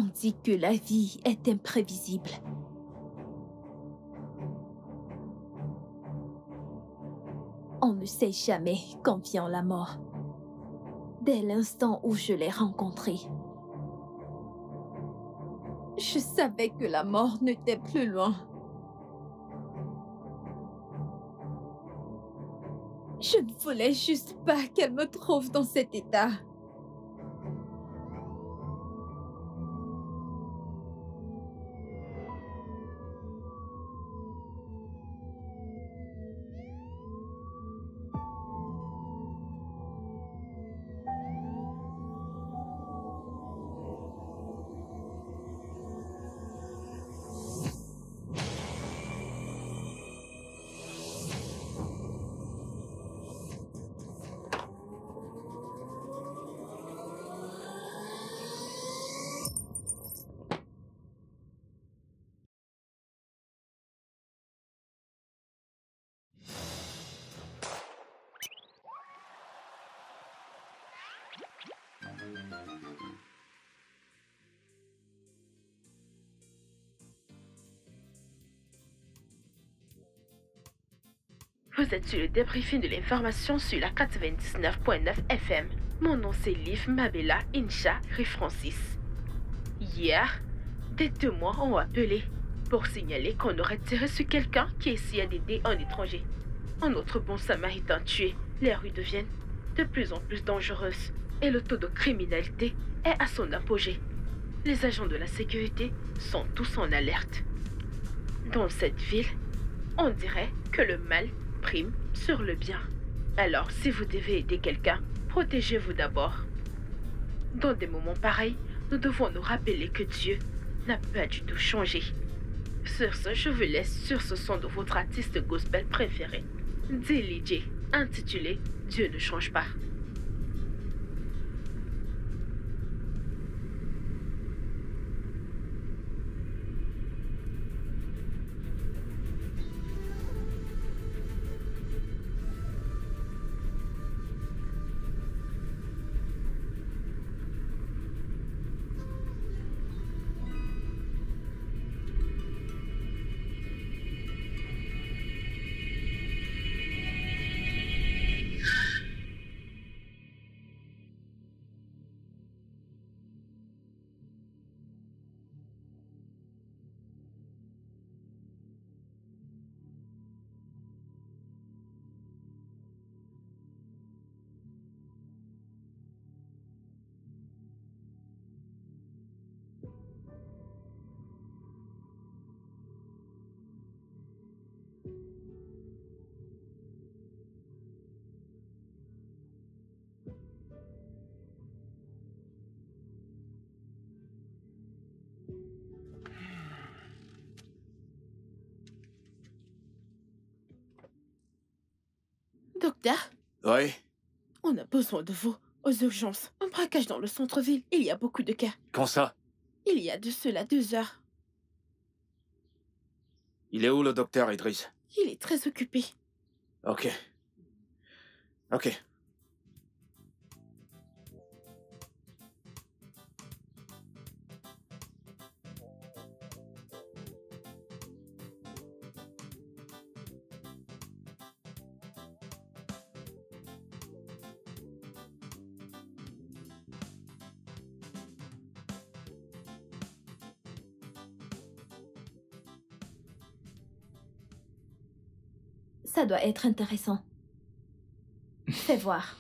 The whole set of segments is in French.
On dit que la vie est imprévisible. On ne sait jamais quand vient la mort. Dès l'instant où je l'ai rencontré, je savais que la mort n'était plus loin. Je ne voulais juste pas qu'elle me trouve dans cet état. Vous êtes sur le débriefing de l'information sur la 99.9 FM. Mon nom c'est Liv Mabella Incha Francis. Hier, des témoins ont appelé pour signaler qu'on aurait tiré sur quelqu'un qui essayait d'aider un étranger. Un autre bon samaritain tué, les rues deviennent de plus en plus dangereuses et le taux de criminalité est à son apogée. Les agents de la sécurité sont tous en alerte. Dans cette ville, on dirait que le mal prime sur le bien. Alors, si vous devez aider quelqu'un, protégez-vous d'abord. Dans des moments pareils, nous devons nous rappeler que Dieu n'a pas du tout changé. Sur ce, je vous laisse sur ce son de votre artiste gospel préféré, Dilly J, intitulé « Dieu ne change pas ». Docteur, Oui? on a besoin de vous aux urgences. Un braquage dans le centre-ville. Il y a beaucoup de cas. Quand ça? Il y a de cela 2 heures. Il est où le docteur Idriss? Il est très occupé. Ok. Ok. Ça doit être intéressant. Fais voir.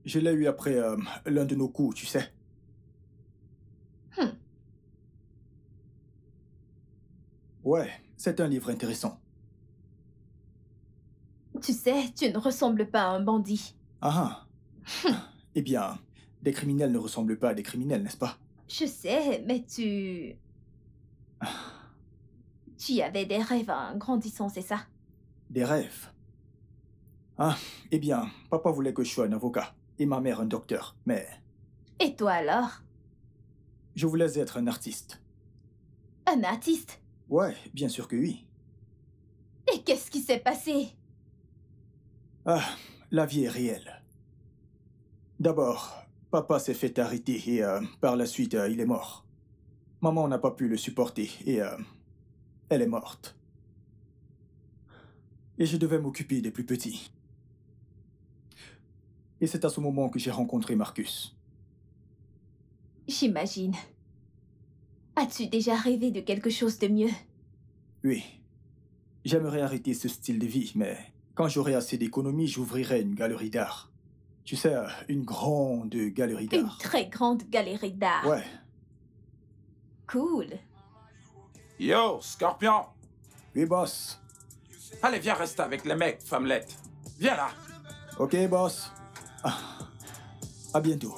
Je l'ai eu après l'un de nos coups, tu sais. Ouais, c'est un livre intéressant. Tu sais, tu ne ressembles pas à un bandit. Ah ah. Eh bien, des criminels ne ressemblent pas à des criminels, n'est-ce pas? Je sais, mais tu avais des rêves en grandissant, c'est ça? Des rêves. Ah, eh bien, papa voulait que je sois un avocat et ma mère un docteur, mais Et toi alors? je voulais être un artiste. Un artiste? Ouais, bien sûr que oui. Et qu'est-ce qui s'est passé? Ah, la vie est réelle. D'abord, Papa s'est fait arrêter et par la suite, il est mort. Maman n'a pas pu le supporter et elle est morte. Et je devais m'occuper des plus petits. Et c'est à ce moment que j'ai rencontré Marcus. J'imagine. As-tu déjà rêvé de quelque chose de mieux? Oui. J'aimerais arrêter ce style de vie, mais quand j'aurai assez d'économies, j'ouvrirai une galerie d'art. Tu sais, une grande galerie Une d'art. très grande galerie d'art. Ouais. Cool. Yo, Scorpion! Oui, boss. Allez, viens rester avec les mecs, femmelette. Viens là. Ok, boss. À bientôt.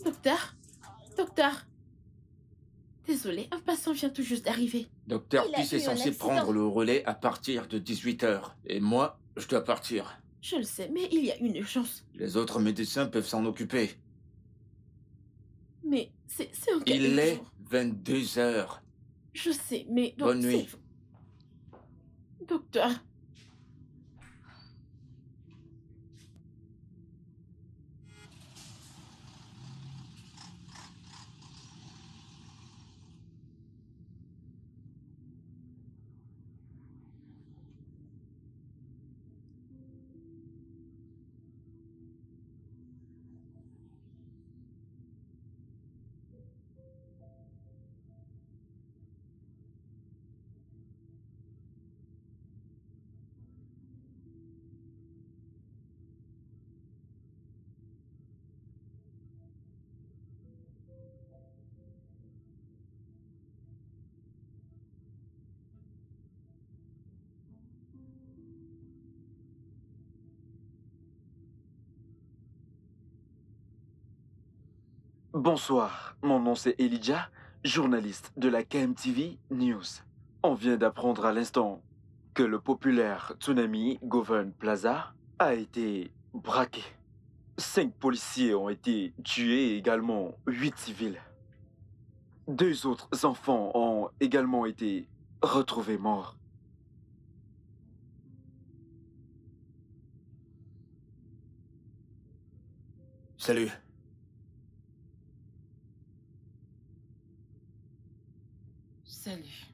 Docteur? Docteur? Désolé, un patient vient tout juste d'arriver. Docteur Il a Peace est eu un censé accident. prendre le relais à partir de 18h. Et moi, je dois partir. Je le sais, mais il y a une urgence. Les autres médecins peuvent s'en occuper. Mais c'est en quel Il est jour? 22h. Je sais, mais... Bonne nuit. Docteur... Bonsoir, mon nom c'est Elijah, journaliste de la KMTV News. On vient d'apprendre à l'instant que le populaire Tsunami Govern Plaza a été braqué. 5 policiers ont été tués et également 8 civils. 2 autres enfants ont également été retrouvés morts. Salut. Salut.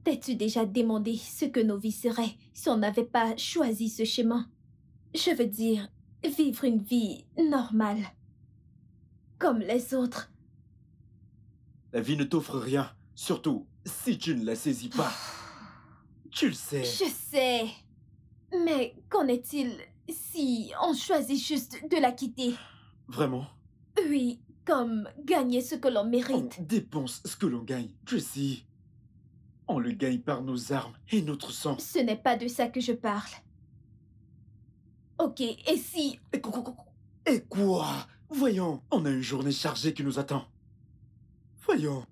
t'es-tu déjà demandé ce que nos vies seraient si on n'avait pas choisi ce chemin? Je veux dire, vivre une vie normale. Comme les autres. La vie ne t'offre rien, surtout si tu ne la saisis pas. Tu le sais. Je sais. Mais qu'en est-il si on choisit juste de la quitter? Vraiment? Oui, comme gagner ce que l'on mérite. On dépense ce que l'on gagne, Tracy. On le gagne par nos armes et notre sang. Ce n'est pas de ça que je parle. Ok, et si... Et quoi? Voyons, on a une journée chargée qui nous attend. Voyons.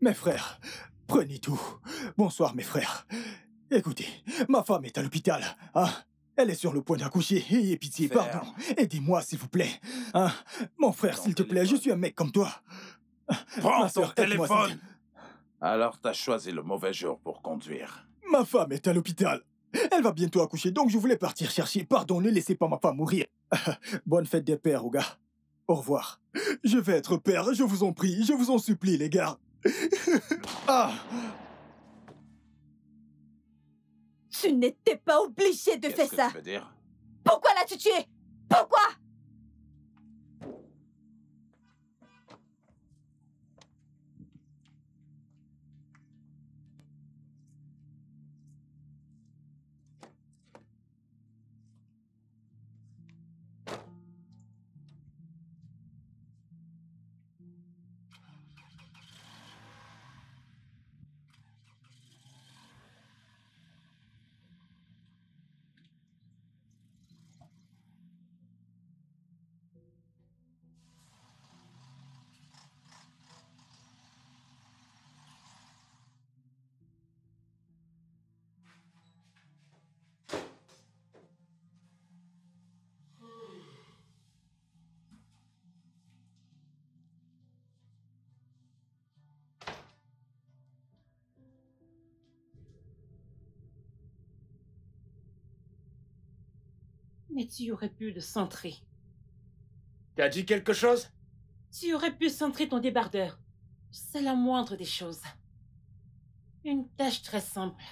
Mes frères, prenez tout. Bonsoir, mes frères. Écoutez, ma femme est à l'hôpital. Hein? Elle est sur le point d'accoucher. Ayez pitié, Frère. pardon. Aidez-moi, s'il vous plaît. Hein? Mon frère, Ton s'il te plaît, je téléphone. suis un mec comme toi. Prends Ma ton sœur, aide-moi, s'il te téléphone. Alors t'as choisi le mauvais jour pour conduire. Ma femme est à l'hôpital. Elle va bientôt accoucher, donc je voulais partir chercher. Pardon, ne laissez pas ma femme mourir. Bonne fête des pères, aux gars. Au revoir. Je vais être père, je vous en prie, je vous en supplie, les gars. Ah! Tu n'étais pas obligé de faire Qu'est-ce que ça. tu veux dire? Pourquoi l'as-tu tué? Pourquoi? Mais tu aurais pu le centrer. T'as dit quelque chose? Tu aurais pu centrer ton débardeur. C'est la moindre des choses. Une tâche très simple.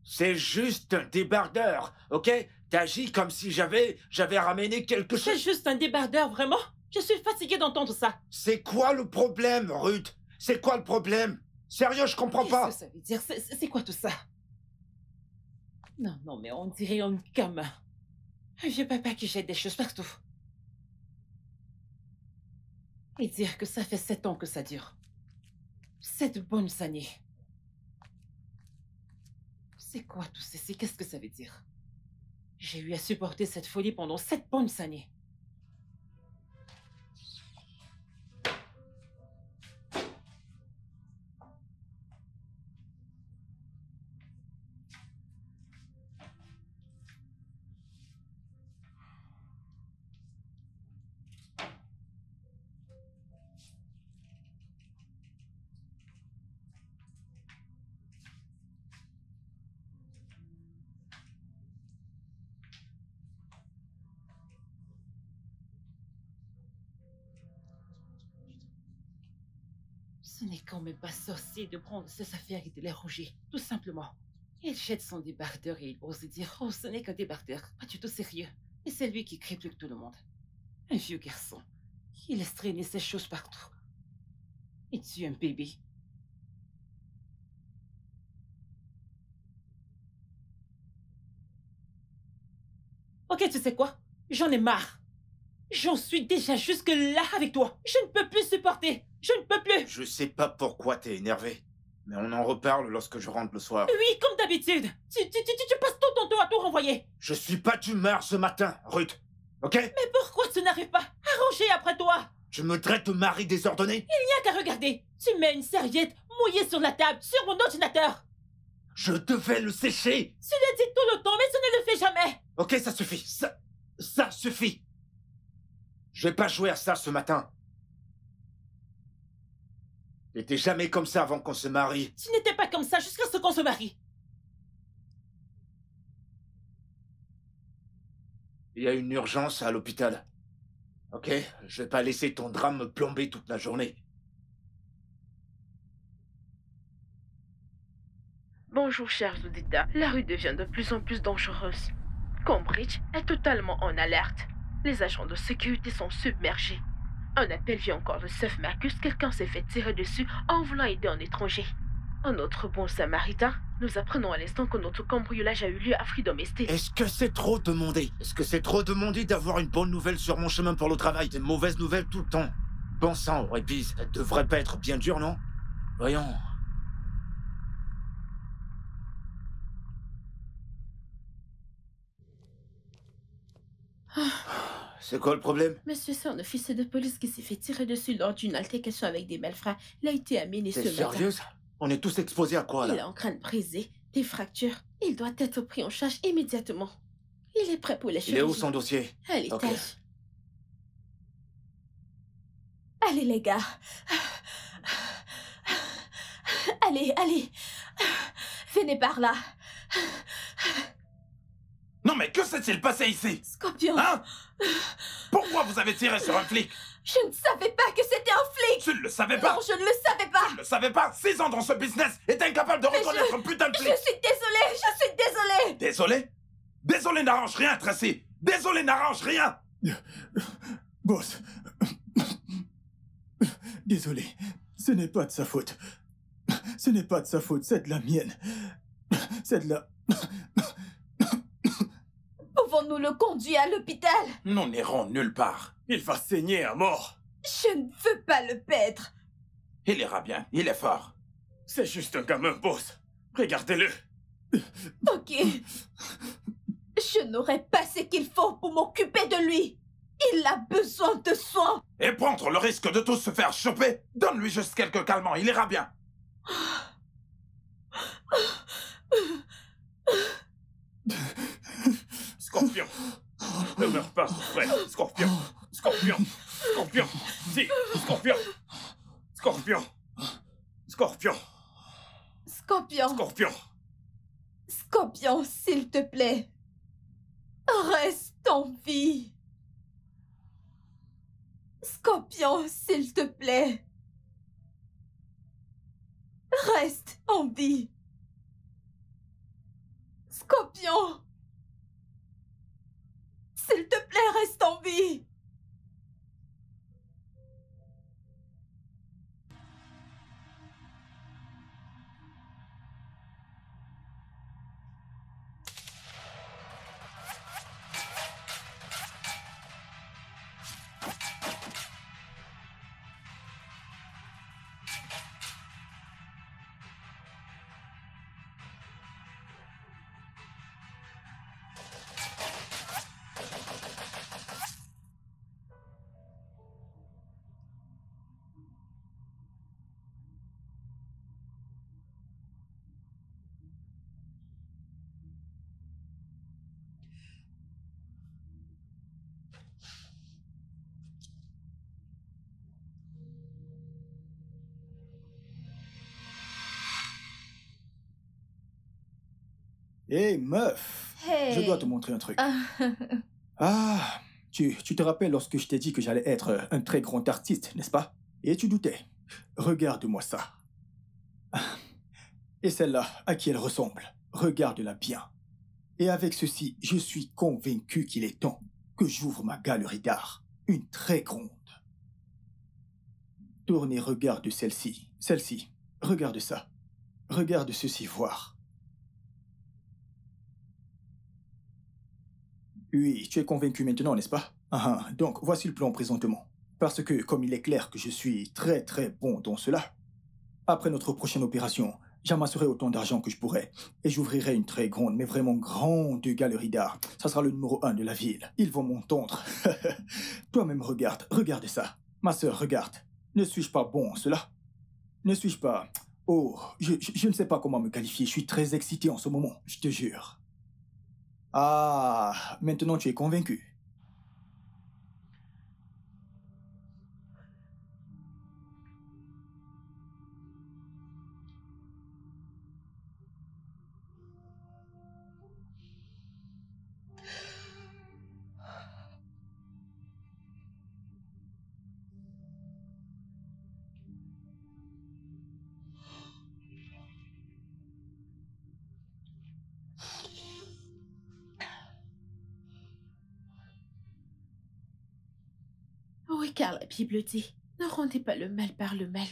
C'est juste un débardeur, ok? T'agis comme si j'avais ramené quelque C'est chose. juste un débardeur, vraiment? Je suis fatiguée d'entendre ça. C'est quoi le problème, Ruth? C'est quoi le problème? Sérieux, je comprends Qu'est-ce pas. que ça veut dire? C'est quoi tout ça? Non, non, mais on dirait un gamin. Un vieux papa qui jette des choses partout. Et dire que ça fait 7 ans que ça dure. 7 bonnes années. C'est quoi tout ceci? Qu'est-ce que ça veut dire? J'ai eu à supporter cette folie pendant 7 bonnes années. Ce n'est quand même pas sorcier de prendre ses affaires et de les ranger, tout simplement. Il jette son débardeur et il ose dire « Oh, ce n'est qu'un débardeur, pas du tout sérieux. » Et c'est lui qui crie plus que tout le monde. Un vieux garçon. Il laisse traîner ses choses partout. Et tue un bébé. Ok, tu sais quoi? J'en ai marre. J'en suis déjà jusque là avec toi. Je ne peux plus supporter. Je ne peux plus. Je sais pas pourquoi t'es énervé, mais on en reparle lorsque je rentre le soir. Oui, comme d'habitude. Tu passes tout ton temps à tout renvoyer. Je suis pas d'humeur ce matin, Ruth. Ok? Mais pourquoi tu n'arrives pas à ranger après toi? Tu me traites de mari désordonné? Il n'y a qu'à regarder. Tu mets une serviette mouillée sur la table, sur mon ordinateur. Je devais le sécher. Tu le dis tout le temps, mais tu ne le fais jamais. Ok, ça suffit. Ça suffit. Je vais pas jouer à ça ce matin. T'étais jamais comme ça avant qu'on se marie. Tu n'étais pas comme ça jusqu'à ce qu'on se marie. Il y a une urgence à l'hôpital. Ok? Je vais pas laisser ton drame me plomber toute la journée. Bonjour, chers auditeurs. La rue devient de plus en plus dangereuse. Cambridge est totalement en alerte. Les agents de sécurité sont submergés. Un appel vient encore de Seth Marcus. Quelqu'un s'est fait tirer dessus en voulant aider un étranger. Un autre bon samaritain. Nous apprenons à l'instant que notre cambriolage a eu lieu à Freedom Estate. Est-ce que c'est trop demandé? Est-ce que c'est trop demandé d'avoir une bonne nouvelle sur mon chemin pour le travail? Des mauvaises nouvelles tout le temps. Bon sang, Répis, ça devrait pas être bien dur, non? Voyons. C'est quoi le problème? Monsieur, c'est un officier de police qui s'est fait tirer dessus lors d'une altercation avec des malfrats. Il a été amené ce T'es matin. sérieuse? On est tous exposés à quoi, Il est là? en crâne brisé, des fractures. Il doit être pris en charge immédiatement. Il est prêt pour les Il est où chirurgies. son dossier? À l'étage. Ok. Allez, les gars. Allez, allez. Venez par là. Non mais que s'est-il passé ici? Scorpion, Hein? Pourquoi vous avez tiré sur un flic? je ne savais pas que c'était un flic. Tu ne le savais pas? Non, je ne le savais pas. Tu ne le savais pas? 6 ans dans ce business et t'es incapable de Mais reconnaître un putain de Je flic! suis désolée, je suis désolée. Désolé? Désolé n'arrange rien, Tracy! Désolé n'arrange rien! Boss. Désolé. Ce n'est pas de sa faute. Ce n'est pas de sa faute, c'est de la mienne. C'est de la... Pouvons-nous le conduire à l'hôpital? Nous n'irons nulle part. Il va saigner à mort. Je ne veux pas le perdre. Il ira bien, il est fort. C'est juste un gamin, boss. Regardez-le. Ok. Je n'aurai pas ce qu'il faut pour m'occuper de lui. Il a besoin de soins. Et prendre le risque de tous se faire choper? Donne-lui juste quelques calmants, il ira bien. Scorpion. Ne meurs pas, frère. Scorpion. Scorpion. Scorpion. Si. Scorpion. Scorpion. Scorpion. Scorpion, Scorpion. Scorpion, s'il te plaît. Reste en vie. Scorpion, s'il te plaît. Reste en vie. Scorpion. S'il te plaît, reste en vie. Hé, meuf. Hey. Je dois te montrer un truc. Ah. Ah, tu te rappelles lorsque je t'ai dit que j'allais être un très grand artiste, n'est-ce pas? Et tu doutais. Regarde-moi ça. Et celle-là, à qui elle ressemble? Regarde-la bien. Et avec ceci, je suis convaincu qu'il est temps que j'ouvre ma galerie d'art. Une très grande. Tourne et regarde celle-ci. Celle-ci. Regarde ça. Regarde ceci voir. Oui, tu es convaincu maintenant, n'est-ce pas? Ah, donc voici le plan présentement. Parce que, comme il est clair que je suis très très bon dans cela, après notre prochaine opération, j'amasserai autant d'argent que je pourrai et j'ouvrirai une très grande, mais vraiment grande galerie d'art. Ça sera le numéro 1 de la ville. Ils vont m'entendre. Toi-même regarde ça. Ma sœur, regarde. Ne suis-je pas bon en cela? Ne suis-je pas... Oh, je ne sais pas comment me qualifier. Je suis très excité en ce moment, je te jure. Ah, maintenant tu es convaincu. Car la Bible dit, ne rendez pas le mal par le mal,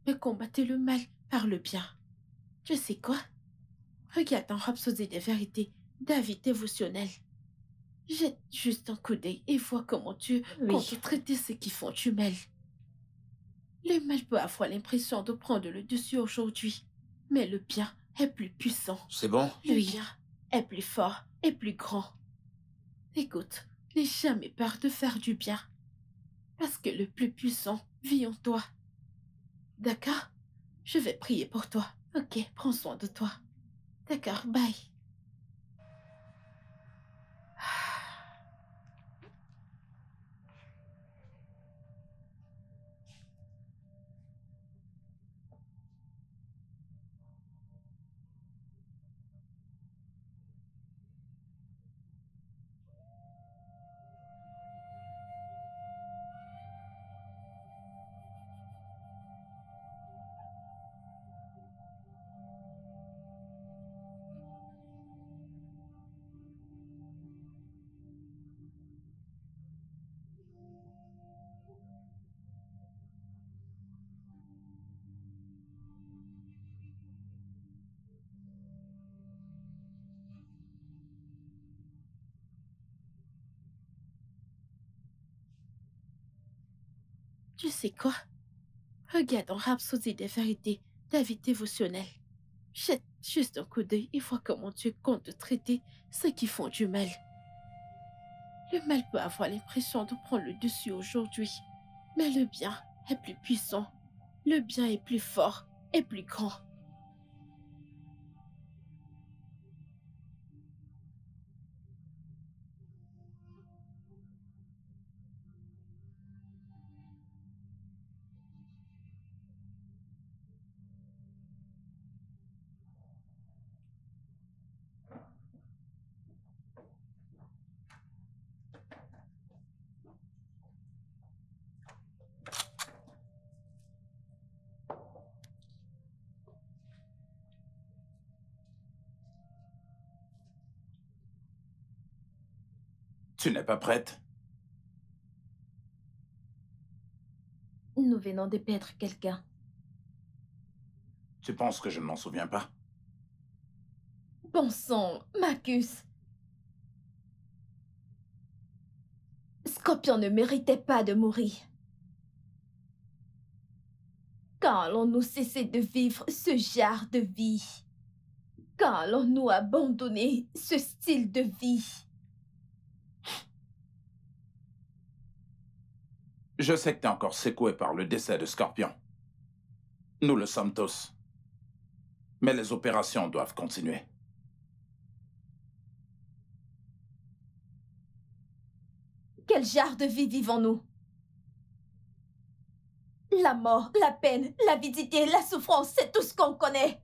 mais combattez le mal par le bien. Tu sais quoi? Regarde dans Rhapsodie des vérités, David dévotionnel. Jette juste un coup d'œil et vois comment Dieu compte traiter ceux qui font du mal. Le mal peut avoir l'impression de prendre le dessus aujourd'hui, mais le bien est plus puissant. C'est bon? Le bien est plus fort et plus grand. Écoute, n'aie jamais peur de faire du bien, parce que le plus puissant vit en toi. D'accord? Je vais prier pour toi. Ok, prends soin de toi. D'accord, bye. Tu sais quoi? Regarde en Rhapsodie des vérités, David dévotionnel. Jette juste un coup d'œil et vois comment Dieu compte traiter ceux qui font du mal. Le mal peut avoir l'impression de prendre le dessus aujourd'hui, mais le bien est plus puissant, le bien est plus fort et plus grand. Tu n'es pas prête? Nous venons de perdre quelqu'un. Tu penses que je ne m'en souviens pas? Bon sang, Marcus. Scorpion ne méritait pas de mourir. Quand allons-nous cesser de vivre ce genre de vie? Quand allons-nous abandonner ce style de vie? Je sais que t'es encore secoué par le décès de Scorpion. Nous le sommes tous. Mais les opérations doivent continuer. Quel genre de vie vivons-nous? La mort, la peine, l'avidité, la souffrance, c'est tout ce qu'on connaît.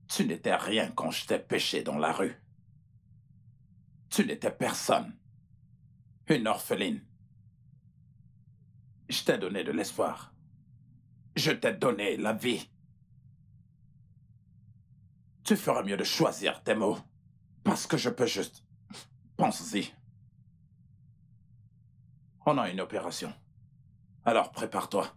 Tu n'étais rien quand je t'ai pêché dans la rue. Tu n'étais personne. Une orpheline. Je t'ai donné de l'espoir. Je t'ai donné la vie. Tu ferais mieux de choisir tes mots. Parce que je peux juste... Pense-y. On a une opération. Alors prépare-toi.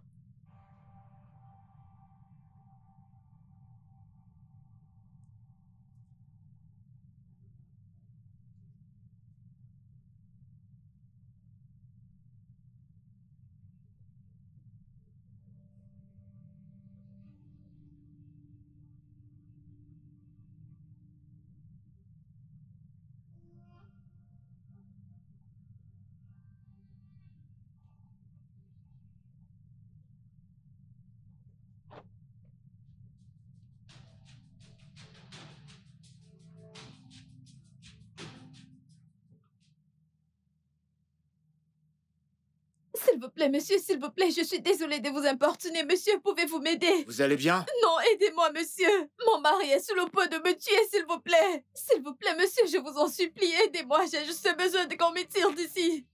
S'il vous plaît, monsieur, s'il vous plaît, je suis désolée de vous importuner. Monsieur, pouvez-vous m'aider? Vous allez bien? Non, aidez-moi, monsieur. Mon mari est sous le point de me tuer, s'il vous plaît. S'il vous plaît, monsieur, je vous en supplie, aidez-moi. J'ai juste besoin de qu'on me tire d'ici.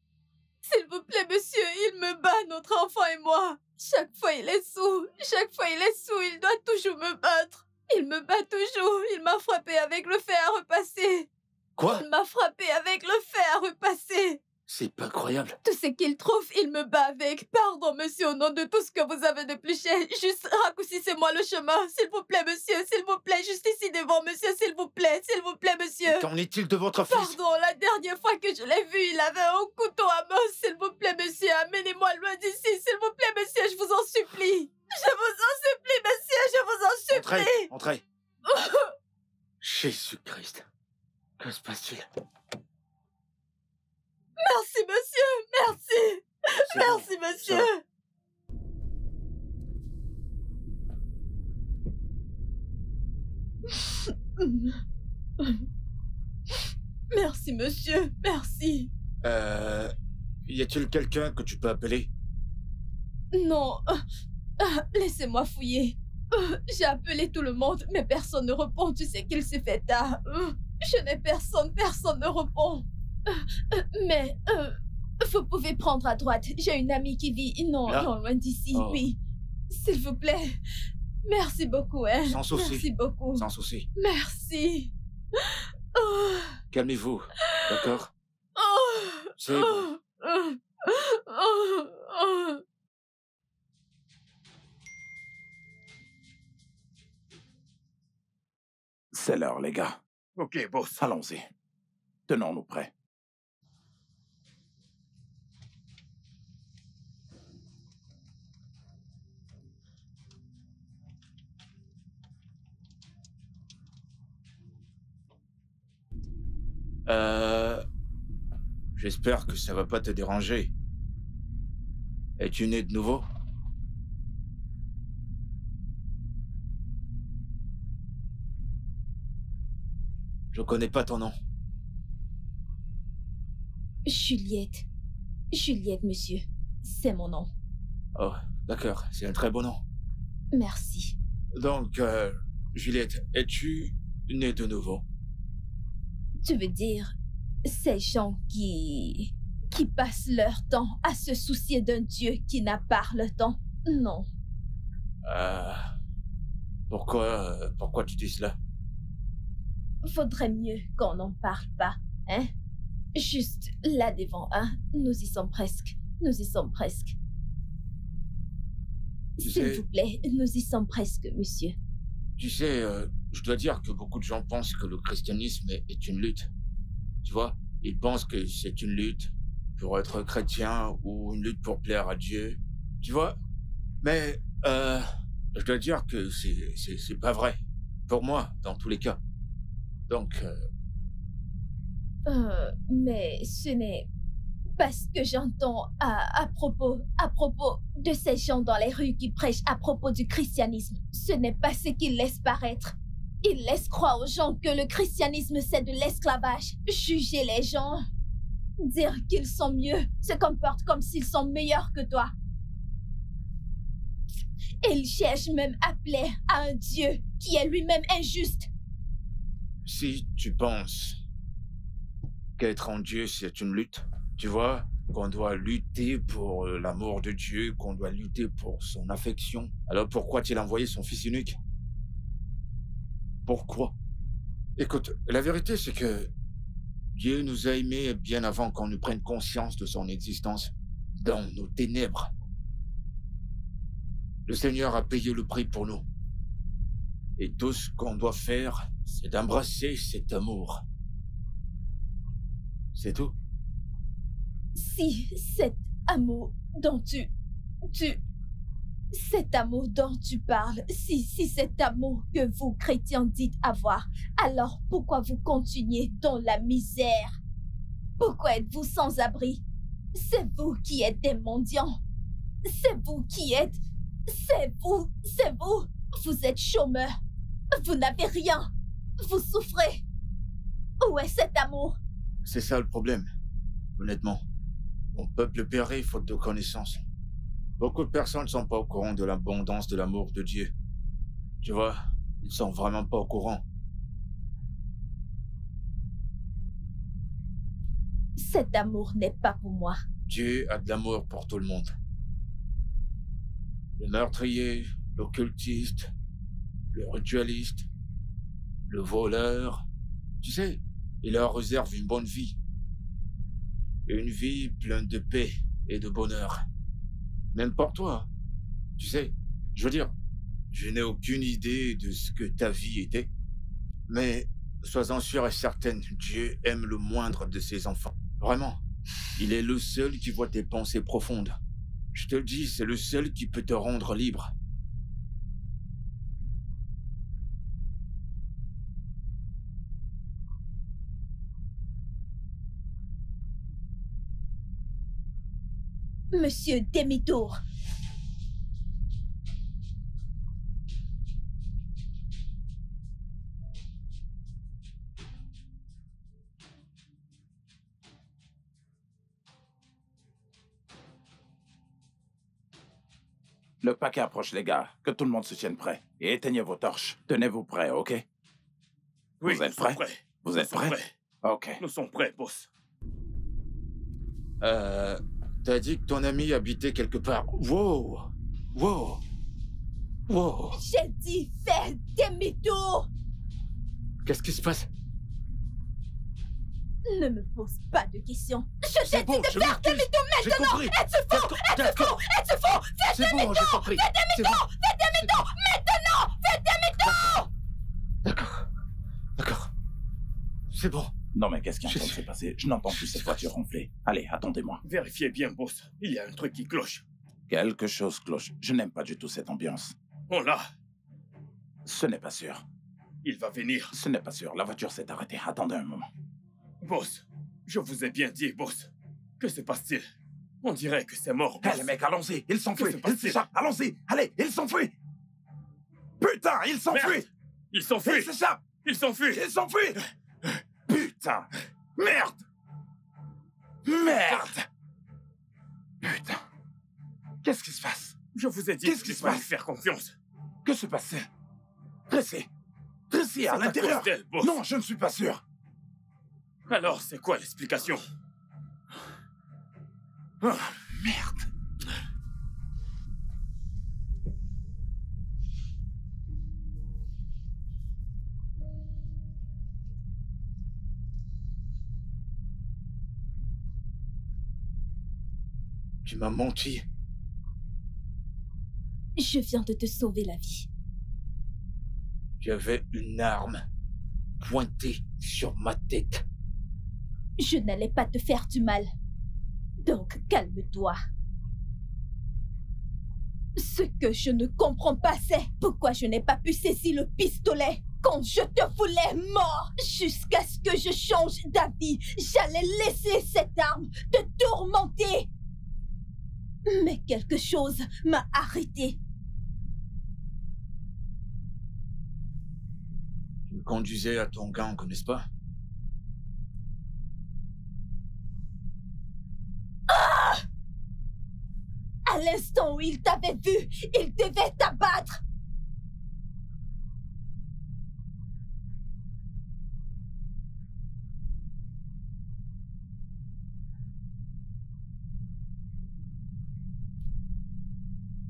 S'il vous plaît, monsieur, il me bat, notre enfant et moi. Chaque fois, il est sous. Chaque fois, il est sous. Il doit toujours me battre. Il me bat toujours. Il m'a frappé avec le fer à repasser. Quoi? Il m'a frappé avec le fer repassé. C'est pas croyable. Tout ce qu'il trouve, il me bat avec. Pardon, monsieur, au nom de tout ce que vous avez de plus cher. Juste raccourcissez-moi le chemin. S'il vous plaît, monsieur. S'il vous plaît, juste ici devant, monsieur. S'il vous plaît, monsieur. Qu'en est-il de votre fils? Pardon, la dernière fois que je l'ai vu, il avait un couteau à main. S'il vous plaît, monsieur, amenez-moi loin d'ici. S'il vous plaît, monsieur, je vous en supplie. Je vous en supplie, monsieur, je vous en supplie. Entrez. Jésus-Christ. Que se passe-t-il? Merci, monsieur, merci. C'est Merci, bon, monsieur. Merci, monsieur, merci. Y a-t-il quelqu'un que tu peux appeler? Non, laissez-moi fouiller. J'ai appelé tout le monde, mais personne ne répond. Tu sais qu'il s'est fait tard. Je n'ai personne, personne ne répond. Mais vous pouvez prendre à droite. J'ai une amie qui vit non loin d'ici, Oh. oui. S'il vous plaît. Merci beaucoup, hein. Sans souci. Merci beaucoup. Sans souci. Merci. Calmez-vous, d'accord? Oh. C'est bon. C'est l'heure, les gars. Ok, boss. Allons-y. Tenons-nous prêts. J'espère que ça va pas te déranger. Es-tu né de nouveau? Je connais pas ton nom. Juliette. Juliette, monsieur. C'est mon nom. Oh, d'accord, c'est un très beau nom. Merci. Donc, Juliette, es-tu née de nouveau? Tu veux dire, ces gens qui passent leur temps à se soucier d'un Dieu qui n'a pas le temps? Non. Pourquoi tu dis cela? Faudrait mieux qu'on n'en parle pas, hein? Juste là devant, hein? Nous y sommes presque. Nous y sommes presque. Tu S'il sais- vous plaît, nous y sommes presque, monsieur. Tu sais, je dois dire que beaucoup de gens pensent que le christianisme est une lutte. Tu vois? Ils pensent que c'est une lutte pour être chrétien ou une lutte pour plaire à Dieu. Tu vois? Mais, je dois dire que c'est pas vrai. Pour moi, dans tous les cas. Donc, Mais ce n'est pas ce que j'entends à propos de ces gens dans les rues qui prêchent à propos du christianisme. Ce n'est pas ce qu'ils laissent paraître. Ils laissent croire aux gens que le christianisme c'est de l'esclavage. Juger les gens, dire qu'ils sont mieux, se comportent comme s'ils sont meilleurs que toi. Et ils cherchent même à plaire à un Dieu qui est lui-même injuste. si tu penses qu'être en Dieu, c'est une lutte, tu vois, qu'on doit lutter pour l'amour de Dieu, qu'on doit lutter pour son affection, alors pourquoi a-t-il envoyé son fils unique? Pourquoi? Écoute, la vérité, c'est que Dieu nous a aimés bien avant qu'on ne prenne conscience de son existence dans nos ténèbres. Le Seigneur a payé le prix pour nous. Et tout ce qu'on doit faire, c'est d'embrasser cet amour. C'est tout. Si cet amour dont cet amour dont tu parles, si cet amour que vous, chrétiens, dites avoir, alors pourquoi vous continuez dans la misère? Pourquoi êtes-vous sans abri? C'est vous qui êtes des mendiants. C'est vous qui êtes... C'est vous. Vous êtes chômeurs. Vous n'avez rien. Vous souffrez. Où est cet amour? C'est ça le problème, honnêtement. Mon peuple périt faute de connaissances. Beaucoup de personnes ne sont pas au courant de l'abondance de l'amour de Dieu. Tu vois, ils sont vraiment pas au courant. Cet amour n'est pas pour moi. Dieu a de l'amour pour tout le monde. Le meurtrier, l'occultiste, le ritualiste, le voleur. Tu sais, Il leur réserve une bonne vie. Une vie pleine de paix et de bonheur. Même pour toi. Tu sais, je veux dire, je n'ai aucune idée de ce que ta vie était. Mais sois-en sûre et certaine, Dieu aime le moindre de ses enfants. Vraiment. Il est le seul qui voit tes pensées profondes. Je te le dis, c'est le seul qui peut te rendre libre. Monsieur Demi-Tour. Le paquet approche, les gars. Que tout le monde se tienne prêt. Et éteignez vos torches. Tenez-vous prêts, ok? Oui, vous êtes prêts? Vous êtes prêts? Ok. Nous sommes prêts, boss. T'as dit que ton ami habitait quelque part. Wow! Wow! Wow! J'ai dit fais demi-tour! Qu'est-ce qui se passe? Ne me pose pas de questions. Je t'ai dit bon, de faire demi-tour j'ai maintenant! compris. Être-faux! Fais C'est bon, j'ai compris. Fais demi-tour! Maintenant! Fais demi-tour! D'accord. C'est bon. Non, mais qu'est-ce qui est en train de se passer? Je n'entends plus cette voiture ronfler. Allez, attendez-moi. Vérifiez bien, boss. Il y a un truc qui cloche. Quelque chose cloche. Je n'aime pas du tout cette ambiance. On l'a. Ce n'est pas sûr. Il va venir. Ce n'est pas sûr. La voiture s'est arrêtée. Attendez un moment. Boss, je vous ai bien dit, boss. Que se passe-t-il? On dirait que c'est mort, boss. Hé, les mecs, allons-y. Il s'enfuit. Que se passe-t-il? Il s'échappe. Allons-y. Allez, il s'enfuit. Putain, il s'enfuit. Merde. Il s'enfuit. Il s'échappe. Il s'enfuit. Il s'enfuit. Putain. Merde. Merde. Putain. Qu'est-ce qui se passe? Je vous ai dit Qu'est-ce qu'il qui se fallait passe? faire confiance. Que se passe-t-il? Tracy. Tracy, à C'est à l'intérieur. cause d'elle, boss. Non, je ne suis pas sûr. Alors, c'est quoi l'explication? Oh, merde. Tu m'as menti. Je viens de te sauver la vie. Tu avais une arme pointée sur ma tête. Je n'allais pas te faire du mal. Donc, calme-toi. Ce que je ne comprends pas, c'est pourquoi je n'ai pas pu saisir le pistolet quand je te voulais mort. Jusqu'à ce que je change d'avis, j'allais laisser cette arme te tourmenter. Mais quelque chose m'a arrêté. Tu me conduisais à ton gang, n'est-ce pas? À l'instant où il t'avait vu, il devait t'abattre.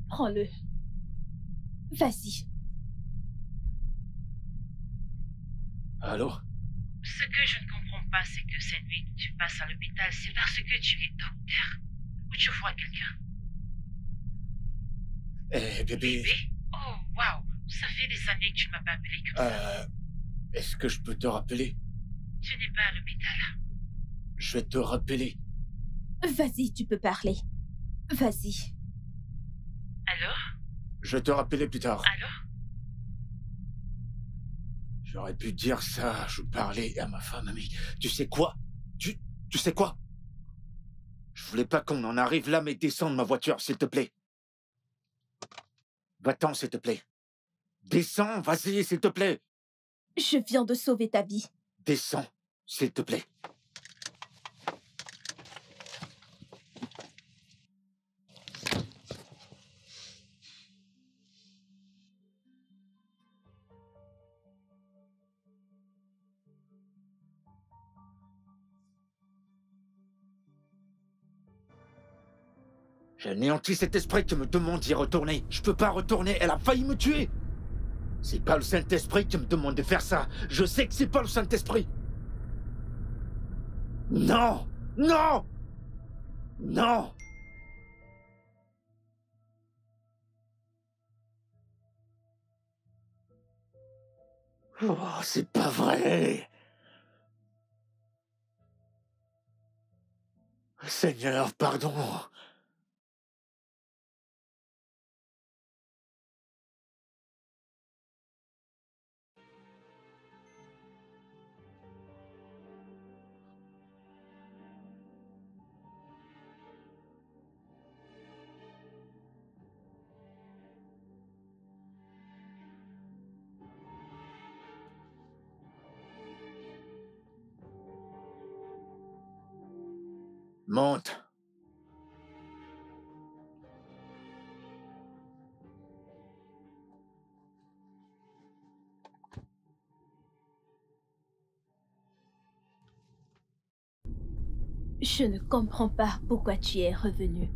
Prends-le. Vas-y. Alors? Ce que je ne comprends pas, c'est que cette nuit que tu passes à l'hôpital, c'est parce que tu es docteur ou tu vois quelqu'un. Eh, bébé. Bébé? Oh, waouh! Ça fait des années que tu m'as pas appelé comme ça. Est-ce que je peux te rappeler? Tu n'es pas à l'hôpital. Je vais te rappeler. Vas-y, tu peux parler. Vas-y. Alors? Je vais te rappeler plus tard. Alors? J'aurais pu dire ça, je parlais à ma femme, mais tu sais quoi? Tu sais quoi? Je voulais pas qu'on en arrive là, mais descends de ma voiture, s'il te plaît. Va-t'en, s'il te plaît. Descends, vas-y, s'il te plaît. Je viens de sauver ta vie. Descends, s'il te plaît. J'ai anéanti cet esprit qui me demande d'y retourner. Je peux pas retourner, elle a failli me tuer. C'est pas le Saint-Esprit qui me demande de faire ça. Je sais que c'est pas le Saint-Esprit. Non! Non! Non! Oh, c'est pas vrai! Seigneur, pardon! Monte! Je ne comprends pas pourquoi tu es revenu.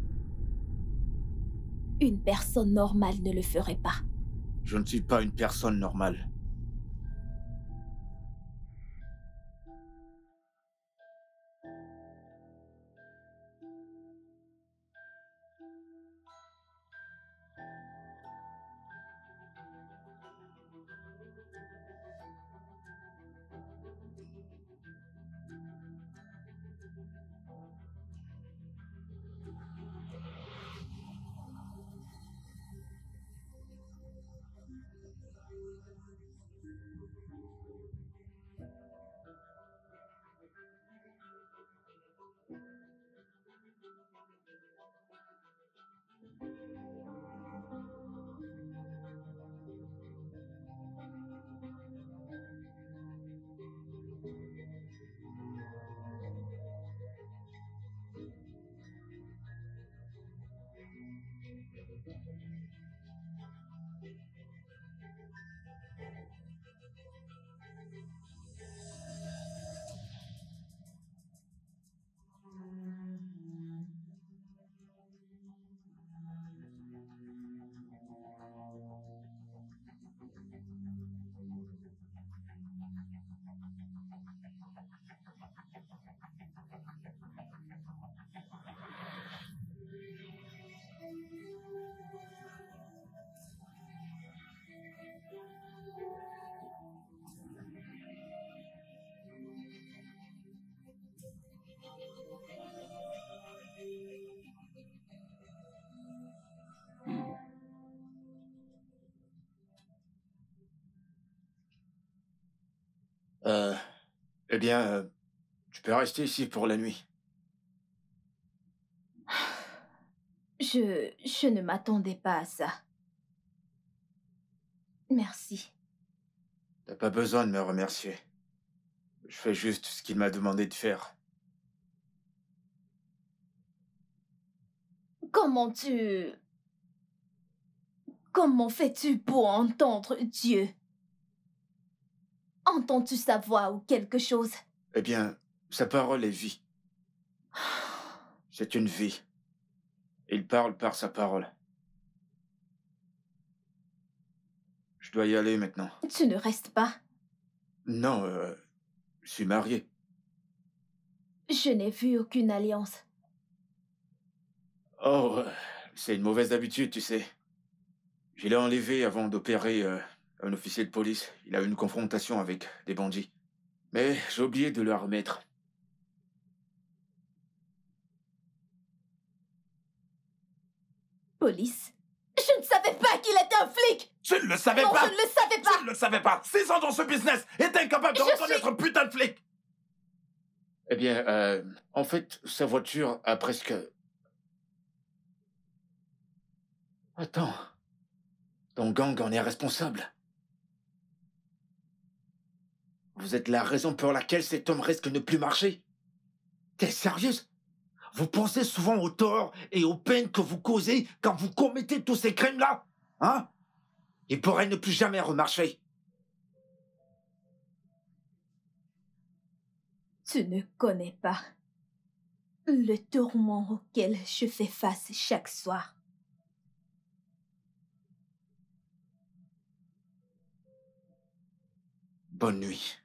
Une personne normale ne le ferait pas. Je ne suis pas une personne normale. Eh bien, tu peux rester ici pour la nuit. Je ne m'attendais pas à ça. Merci. T'as pas besoin de me remercier. Je fais juste ce qu'il m'a demandé de faire. Comment fais-tu pour entendre Dieu? Entends-tu sa voix ou quelque chose? Eh bien, sa parole est vie. C'est une vie. Il parle par sa parole. Je dois y aller maintenant. Tu ne restes pas. Non, je suis marié. Je n'ai vu aucune alliance. Oh, c'est une mauvaise habitude, tu sais. Je l'ai enlevé avant d'opérer un officier de police. Il a eu une confrontation avec des bandits. Mais j'ai oublié de le remettre. Police? Je ne savais pas qu'il était un flic! Tu ne le savais Non, pas! je ne le savais pas! Tu ne le savais pas! 6 ans dans ce business et t'es incapable de reconnaître un putain de flic! Eh bien, en fait, sa voiture a presque... Attends. Ton gang en est responsable. Vous êtes la raison pour laquelle cet homme risque de ne plus marcher? T'es sérieuse? Vous pensez souvent au tort et aux peines que vous causez quand vous commettez tous ces crimes-là? Hein? Il pourrait ne plus jamais remarcher. Tu ne connais pas le tourment auquel je fais face chaque soir. Bonne nuit.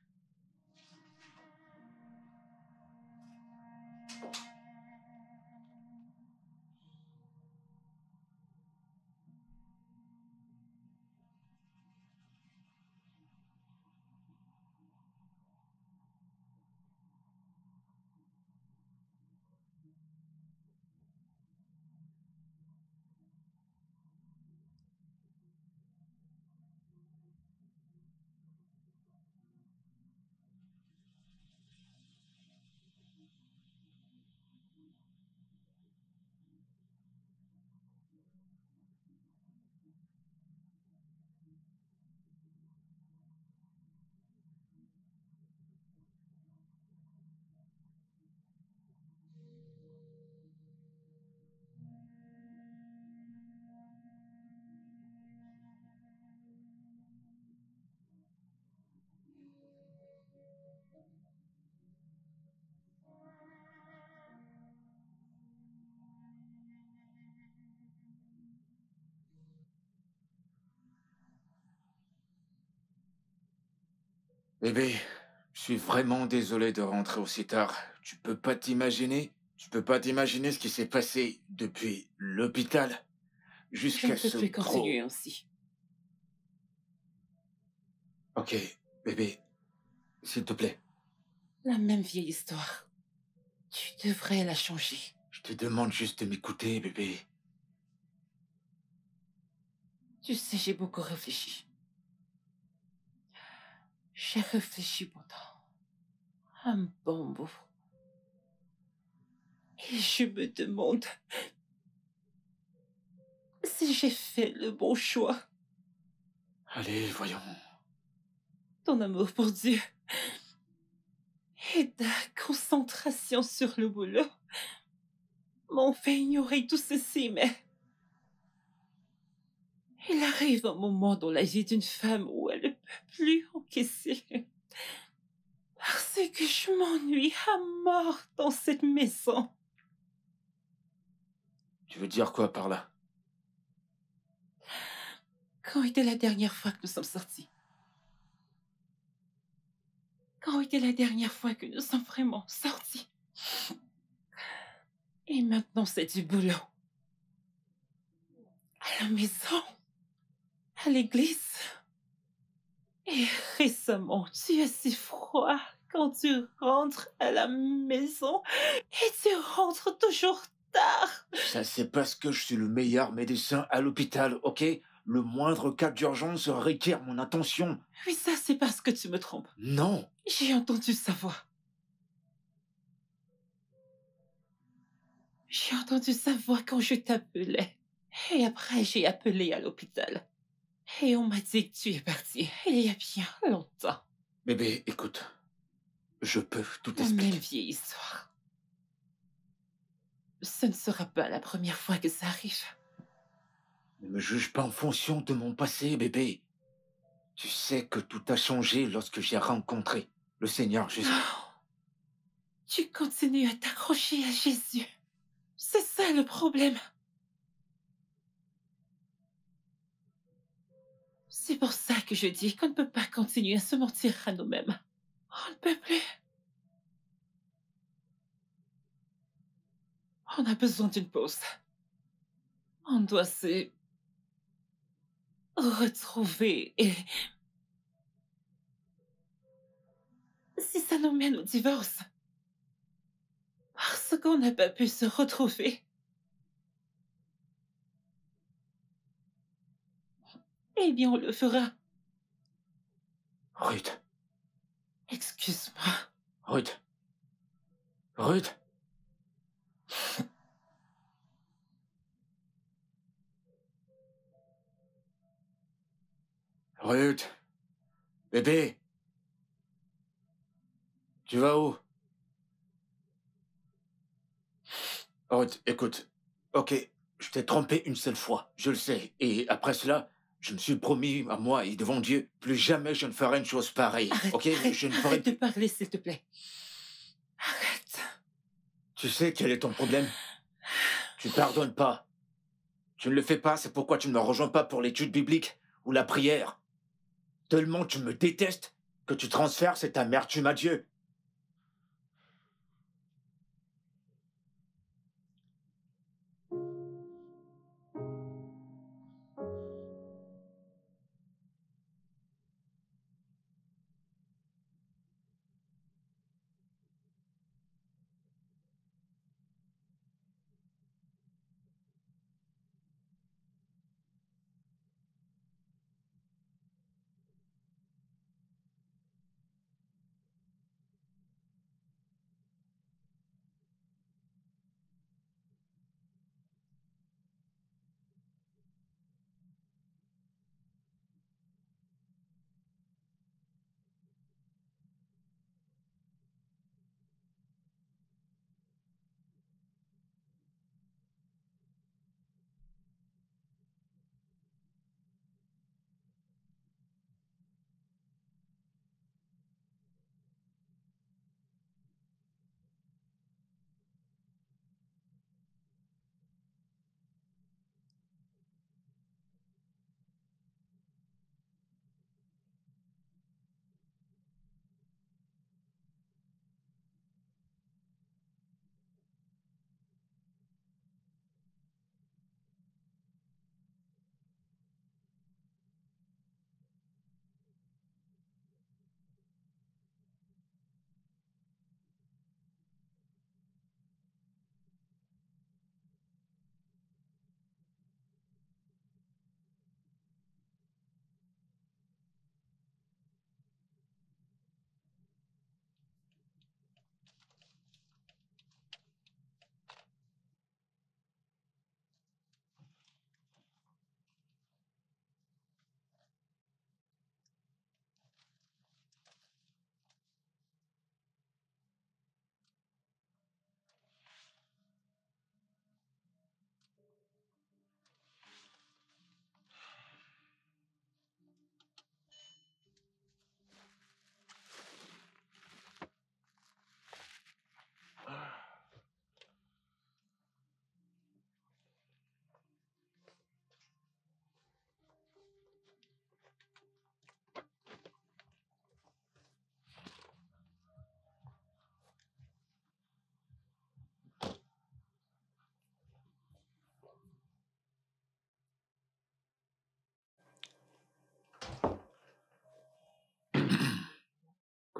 Bébé, je suis vraiment désolé de rentrer aussi tard. Tu peux pas t'imaginer ce qui s'est passé depuis l'hôpital Je ne jusqu'à peux ce plus gros... continuer ainsi. Ok, bébé, s'il te plaît, La même vieille histoire. Tu devrais la changer. je te demande juste de m'écouter, bébé. Tu sais, j'ai beaucoup réfléchi. J'ai réfléchi pendant un bon bout. Et je me demande si j'ai fait le bon choix. Allez, voyons. Ton amour pour Dieu et ta concentration sur le boulot m'ont fait ignorer tout ceci, mais il arrive un moment dans la vie d'une femme où elle ne peut plus encaisser. Parce que je m'ennuie à mort dans cette maison. Tu veux dire quoi par là? Quand était la dernière fois que nous sommes sortis? Quand était la dernière fois que nous sommes vraiment sortis? Et maintenant, c'est du boulot. À la maison, à l'église. Et récemment, tu es si froid quand tu rentres à la maison et tu rentres toujours tard. Ça, c'est parce que je suis le meilleur médecin à l'hôpital, ok? Le moindre cas d'urgence requiert mon attention. Oui, ça, c'est parce que tu me trompes. Non! J'ai entendu sa voix. J'ai entendu sa voix quand je t'appelais. Et après, j'ai appelé à l'hôpital. Et on m'a dit que tu es parti il y a bien longtemps. Bébé, écoute. Je peux tout La même expliquer. vieille histoire. Ce ne sera pas la première fois que ça arrive. Ne me juge pas en fonction de mon passé, bébé. Tu sais que tout a changé lorsque j'ai rencontré le Seigneur Jésus. Non. Tu continues à t'accrocher à Jésus. C'est ça le problème. C'est pour ça que je dis qu'on ne peut pas continuer à se mentir à nous-mêmes. On ne peut plus. On a besoin d'une pause. On doit se retrouver et... Si ça nous mène au divorce, parce qu'on n'a pas pu se retrouver, eh bien on le fera. Ruth, Excuse-moi. Ruth, Ruth. Ruth, bébé. Tu vas où? Ruth, écoute. Ok, je t'ai trompé une seule fois, je le sais. Et après cela, je me suis promis à moi et devant Dieu, plus jamais je ne ferai une chose pareille. Arrête, Ok, je ne ferai arrête de parler, s'il te plaît. Arrête. Tu sais quel est ton problème? Tu pardonnes pas. Tu ne le fais pas, c'est pourquoi tu ne me rejoins pas pour l'étude biblique ou la prière. Tellement tu me détestes que tu transfères cette amertume à Dieu.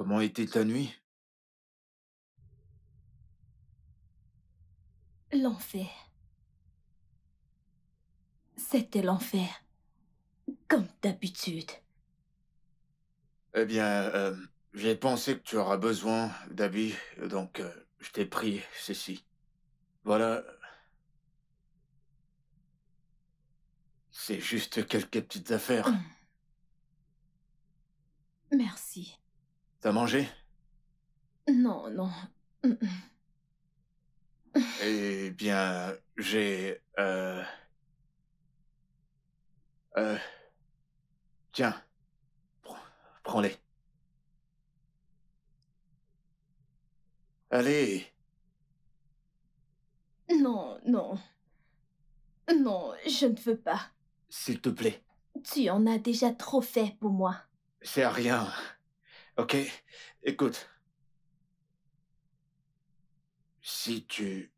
Comment était ta nuit? L'enfer. C'était l'enfer. Comme d'habitude. Eh bien, j'ai pensé que tu auras besoin d'habits, donc je t'ai pris ceci. Voilà. C'est juste quelques petites affaires. Merci. T'as mangé? Non, non. Eh bien, j'ai... Tiens, prends-les. Allez, Non, non. Non, je ne veux pas. s'il te plaît. Tu en as déjà trop fait pour moi. C'est à rien. Ok? Écoute. Si tu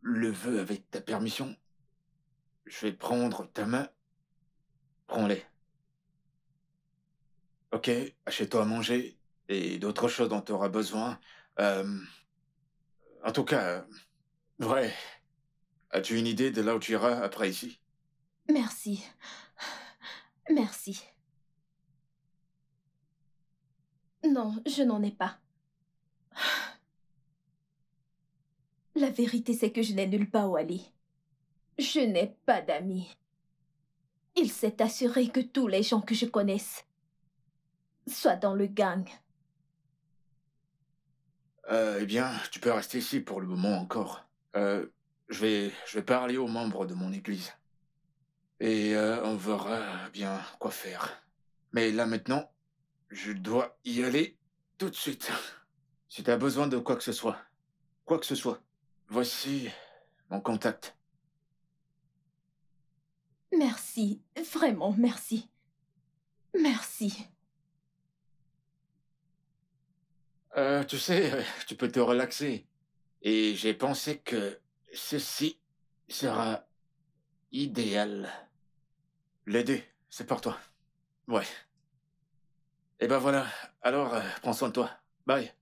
le veux avec ta permission, je vais prendre ta main. Prends-les. Ok? Achète-toi à manger et d'autres choses dont tu auras besoin. En tout cas, ouais. As-tu une idée de là où tu iras après ici? Merci. Merci. Non, je n'en ai pas. La vérité, c'est que je n'ai nulle part où aller. Je n'ai pas d'amis. Il s'est assuré que tous les gens que je connaisse soient dans le gang. Eh bien, tu peux rester ici pour le moment encore. Je vais parler aux membres de mon église. Et on verra bien quoi faire. Mais là maintenant, je dois y aller tout de suite. Si t'as besoin de quoi que ce soit, voici mon contact. Merci, vraiment merci. Merci. Tu sais, tu peux te relaxer. Et j'ai pensé que ceci sera idéal. L'aider, c'est pour toi. Ouais. Et ben voilà. Alors, prends soin de toi. Bye.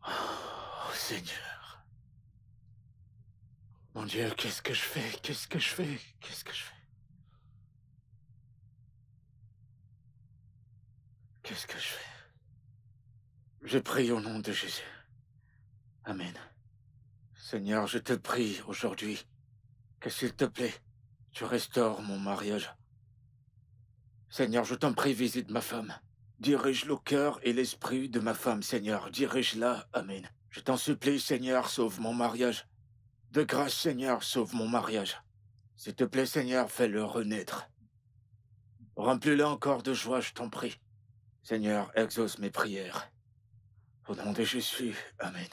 Oh, Seigneur. Mon Dieu, qu'est-ce que je fais? Qu'est-ce que je fais? Qu'est-ce que je fais? Qu'est-ce que je fais? Je prie au nom de Jésus. Amen. Seigneur, je te prie aujourd'hui que s'il te plaît, tu restaures mon mariage. Seigneur, je t'en prie, visite ma femme. Dirige le cœur et l'esprit de ma femme, Seigneur. Dirige-la. Amen. Je t'en supplie, Seigneur, sauve mon mariage. De grâce, Seigneur, sauve mon mariage. S'il te plaît, Seigneur, fais-le renaître. Remplis-le encore de joie, je t'en prie. Seigneur, exauce mes prières. Au nom de Jésus, Amen.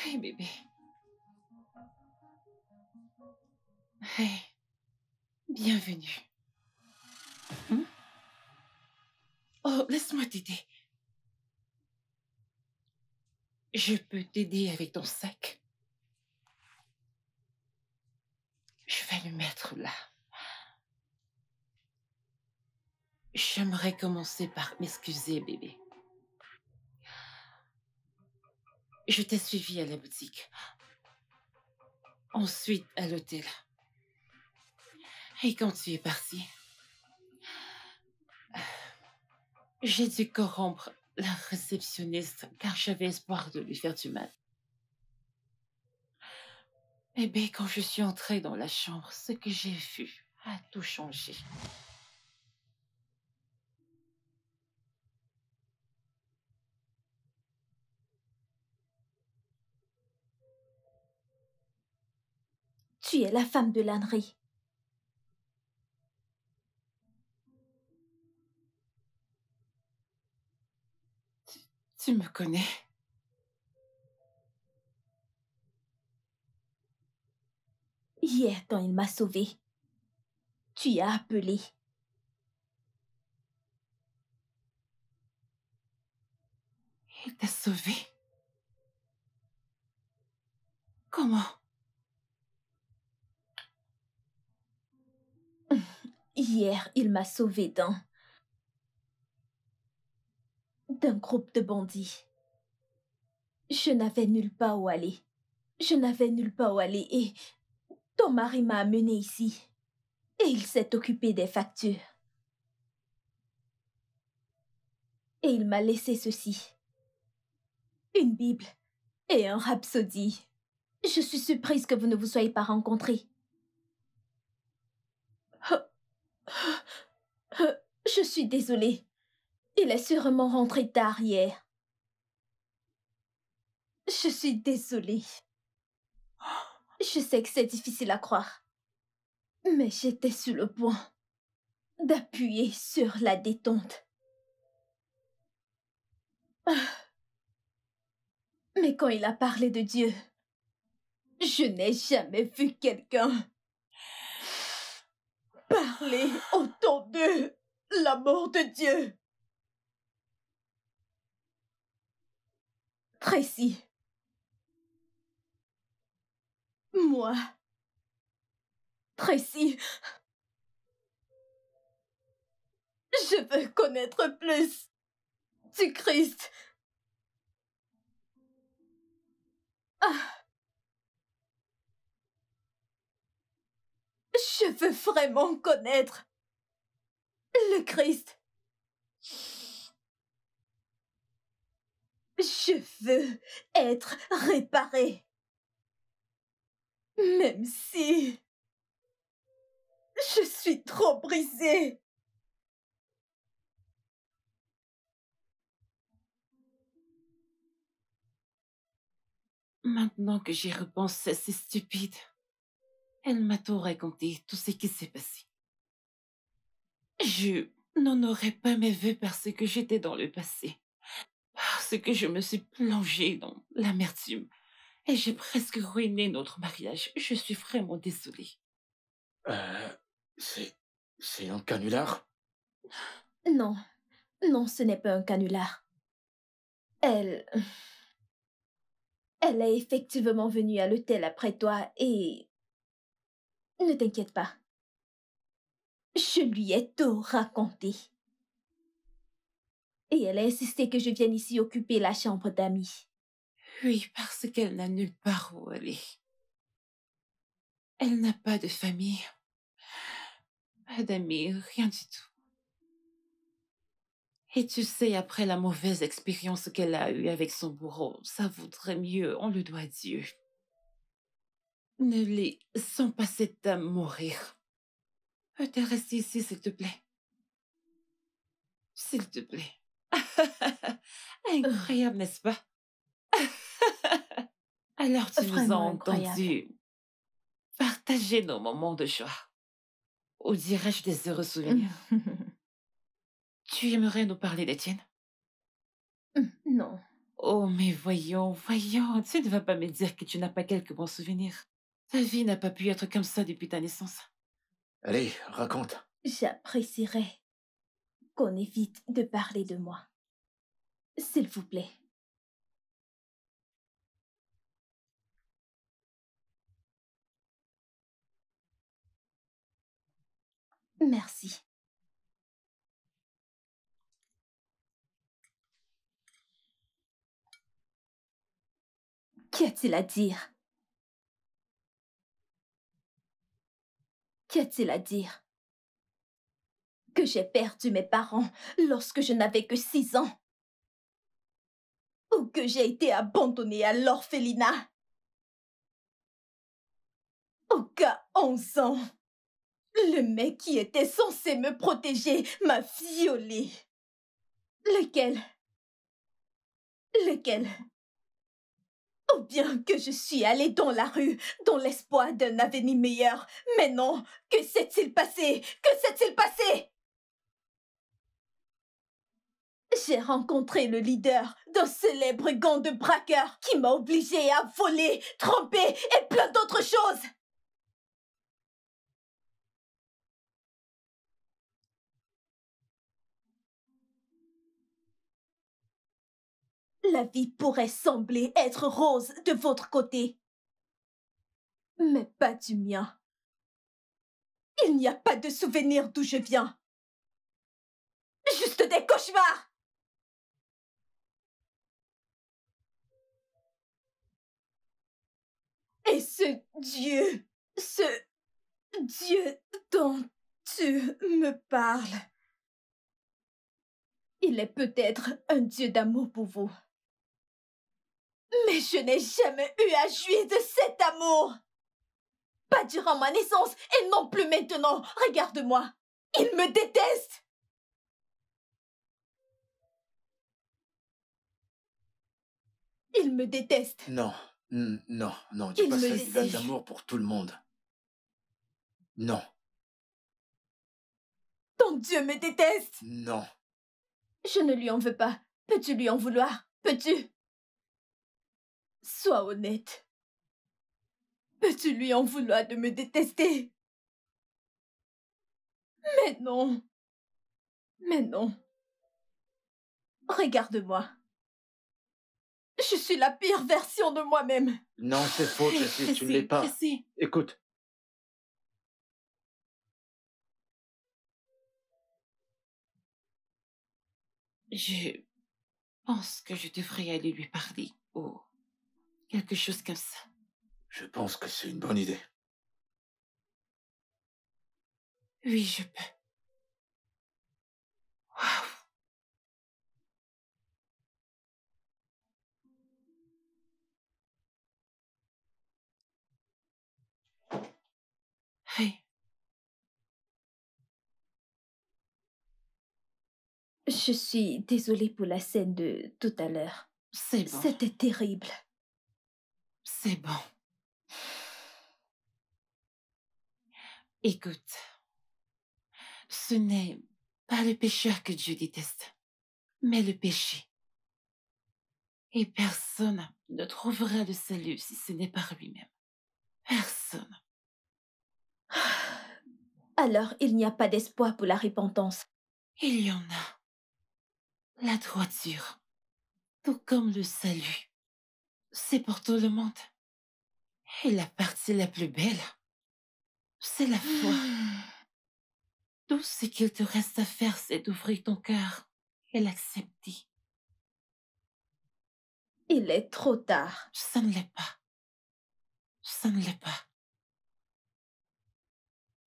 Hey, bébé. Hey, bienvenue. Oh, laisse-moi t'aider. Je peux t'aider avec ton sac. Je vais le mettre là. J'aimerais commencer par m'excuser, bébé. Je t'ai suivi à la boutique. Ensuite, à l'hôtel. Et quand tu es parti, j'ai dû corrompre la réceptionniste car j'avais espoir de lui faire du mal. Eh bien, quand je suis entrée dans la chambre, ce que j'ai vu a tout changé. Tu es la femme de l'ânerie. Tu me connais? Hier, quand il m'a sauvée, tu y as appelé. Il t'a sauvée? Comment? Hier, il m'a sauvée d'un groupe de bandits. Je n'avais nulle part où aller. Je n'avais nulle part où aller et ton mari m'a amenée ici. Et il s'est occupé des factures. Et il m'a laissé ceci. Une Bible et un rhapsodie. Je suis surprise que vous ne vous soyez pas rencontrés. Je suis désolée. Il est sûrement rentré tard hier. Je suis désolée. Je sais que c'est difficile à croire. Mais j'étais sur le point d'appuyer sur la détente. Mais quand il a parlé de Dieu, je n'ai jamais vu quelqu'un parler autant de l'amour de Dieu. Tracy, moi, Tracy, je veux connaître plus du Christ. Je veux vraiment connaître le Christ. Je veux être réparée. Même si je suis trop brisée. Maintenant que j'y repense, c'est stupide. Elle m'a tout raconté, tout ce qui s'est passé. Je n'en aurais pas mes vœux parce que j'étais dans le passé. Parce que je me suis plongée dans l'amertume. Et j'ai presque ruiné notre mariage. Je suis vraiment désolée. Euh, c'est... C'est un canular? Non, non, ce n'est pas un canular. Elle... Elle est effectivement venue à l'hôtel après toi et... Ne t'inquiète pas. Je lui ai tout raconté. Et elle a insisté que je vienne ici occuper la chambre d'amis. Oui, parce qu'elle n'a nulle part où aller. Elle n'a pas de famille, pas d'amis, rien du tout. Et tu sais, après la mauvaise expérience qu'elle a eue avec son bourreau, ça vaudrait mieux, on le doit à Dieu. Ne laissons pas cette dame mourir. Peux-tu rester ici, s'il te plaît? S'il te plaît. Incroyable, n'est-ce pas? Alors tu nous as Vraiment incroyable. entendu partager nos moments de joie. Ou dirais-je des heureux souvenirs? Tu aimerais nous parler d'Étienne? Non. Oh, mais voyons, voyons, tu ne vas pas me dire que tu n'as pas quelques bons souvenirs. Ta vie n'a pas pu être comme ça depuis ta naissance. Allez, raconte. J'apprécierais qu'on évite de parler de moi. S'il vous plaît. Merci. Qu'y a-t-il à dire? Qu'y a-t-il à dire? Que j'ai perdu mes parents lorsque je n'avais que 6 ans? Ou que j'ai été abandonnée à l'orphelinat? Ou qu'à 11 ans, le mec qui était censé me protéger m'a violée? Lequel? Lequel? Ou bien que je suis allée dans la rue dans l'espoir d'un avenir meilleur. Mais non, que s'est-il passé? Que s'est-il passé? J'ai rencontré le leader d'un célèbre gang de braqueurs qui m'a obligée à voler, tromper et plein d'autres choses. La vie pourrait sembler être rose de votre côté, mais pas du mien. Il n'y a pas de souvenir d'où je viens. Juste des cauchemars. Et ce Dieu dont tu me parles, il est peut-être un Dieu d'amour pour vous. Mais je n'ai jamais eu à jouir de cet amour. Pas durant ma naissance et non plus maintenant. Regarde-moi. Il me déteste. Il me déteste. Non, non, non, dis Il pas me ça, il a de exige. l'amour pour tout le monde. Non, Ton Dieu me déteste. non. Je ne lui en veux pas. Peux-tu lui en vouloir? Peux-tu? Sois honnête. Peux-tu lui en vouloir de me détester? Mais non. Mais non. Regarde-moi. Je suis la pire version de moi-même. Non, c'est faux, Jessie, tu ne l'es pas. Jessie. Écoute, Je pense que je devrais aller lui parler ou quelque chose comme ça. je pense que c'est une bonne idée. Oui, je peux. Waouh. Hey, Je suis désolée pour la scène de tout à l'heure. c'est bon. C'était terrible. C'est bon. Écoute, ce n'est pas le pécheur que Dieu déteste, mais le péché. Et personne ne trouvera le salut si ce n'est par lui-même. Personne. Alors il n'y a pas d'espoir pour la repentance. Il y en a. La droiture, tout comme le salut, c'est pour tout le monde. Et la partie la plus belle, c'est la foi. Tout ce qu'il te reste à faire, c'est d'ouvrir ton cœur et l'accepter. Il est trop tard. Ça ne l'est pas. Ça ne l'est pas.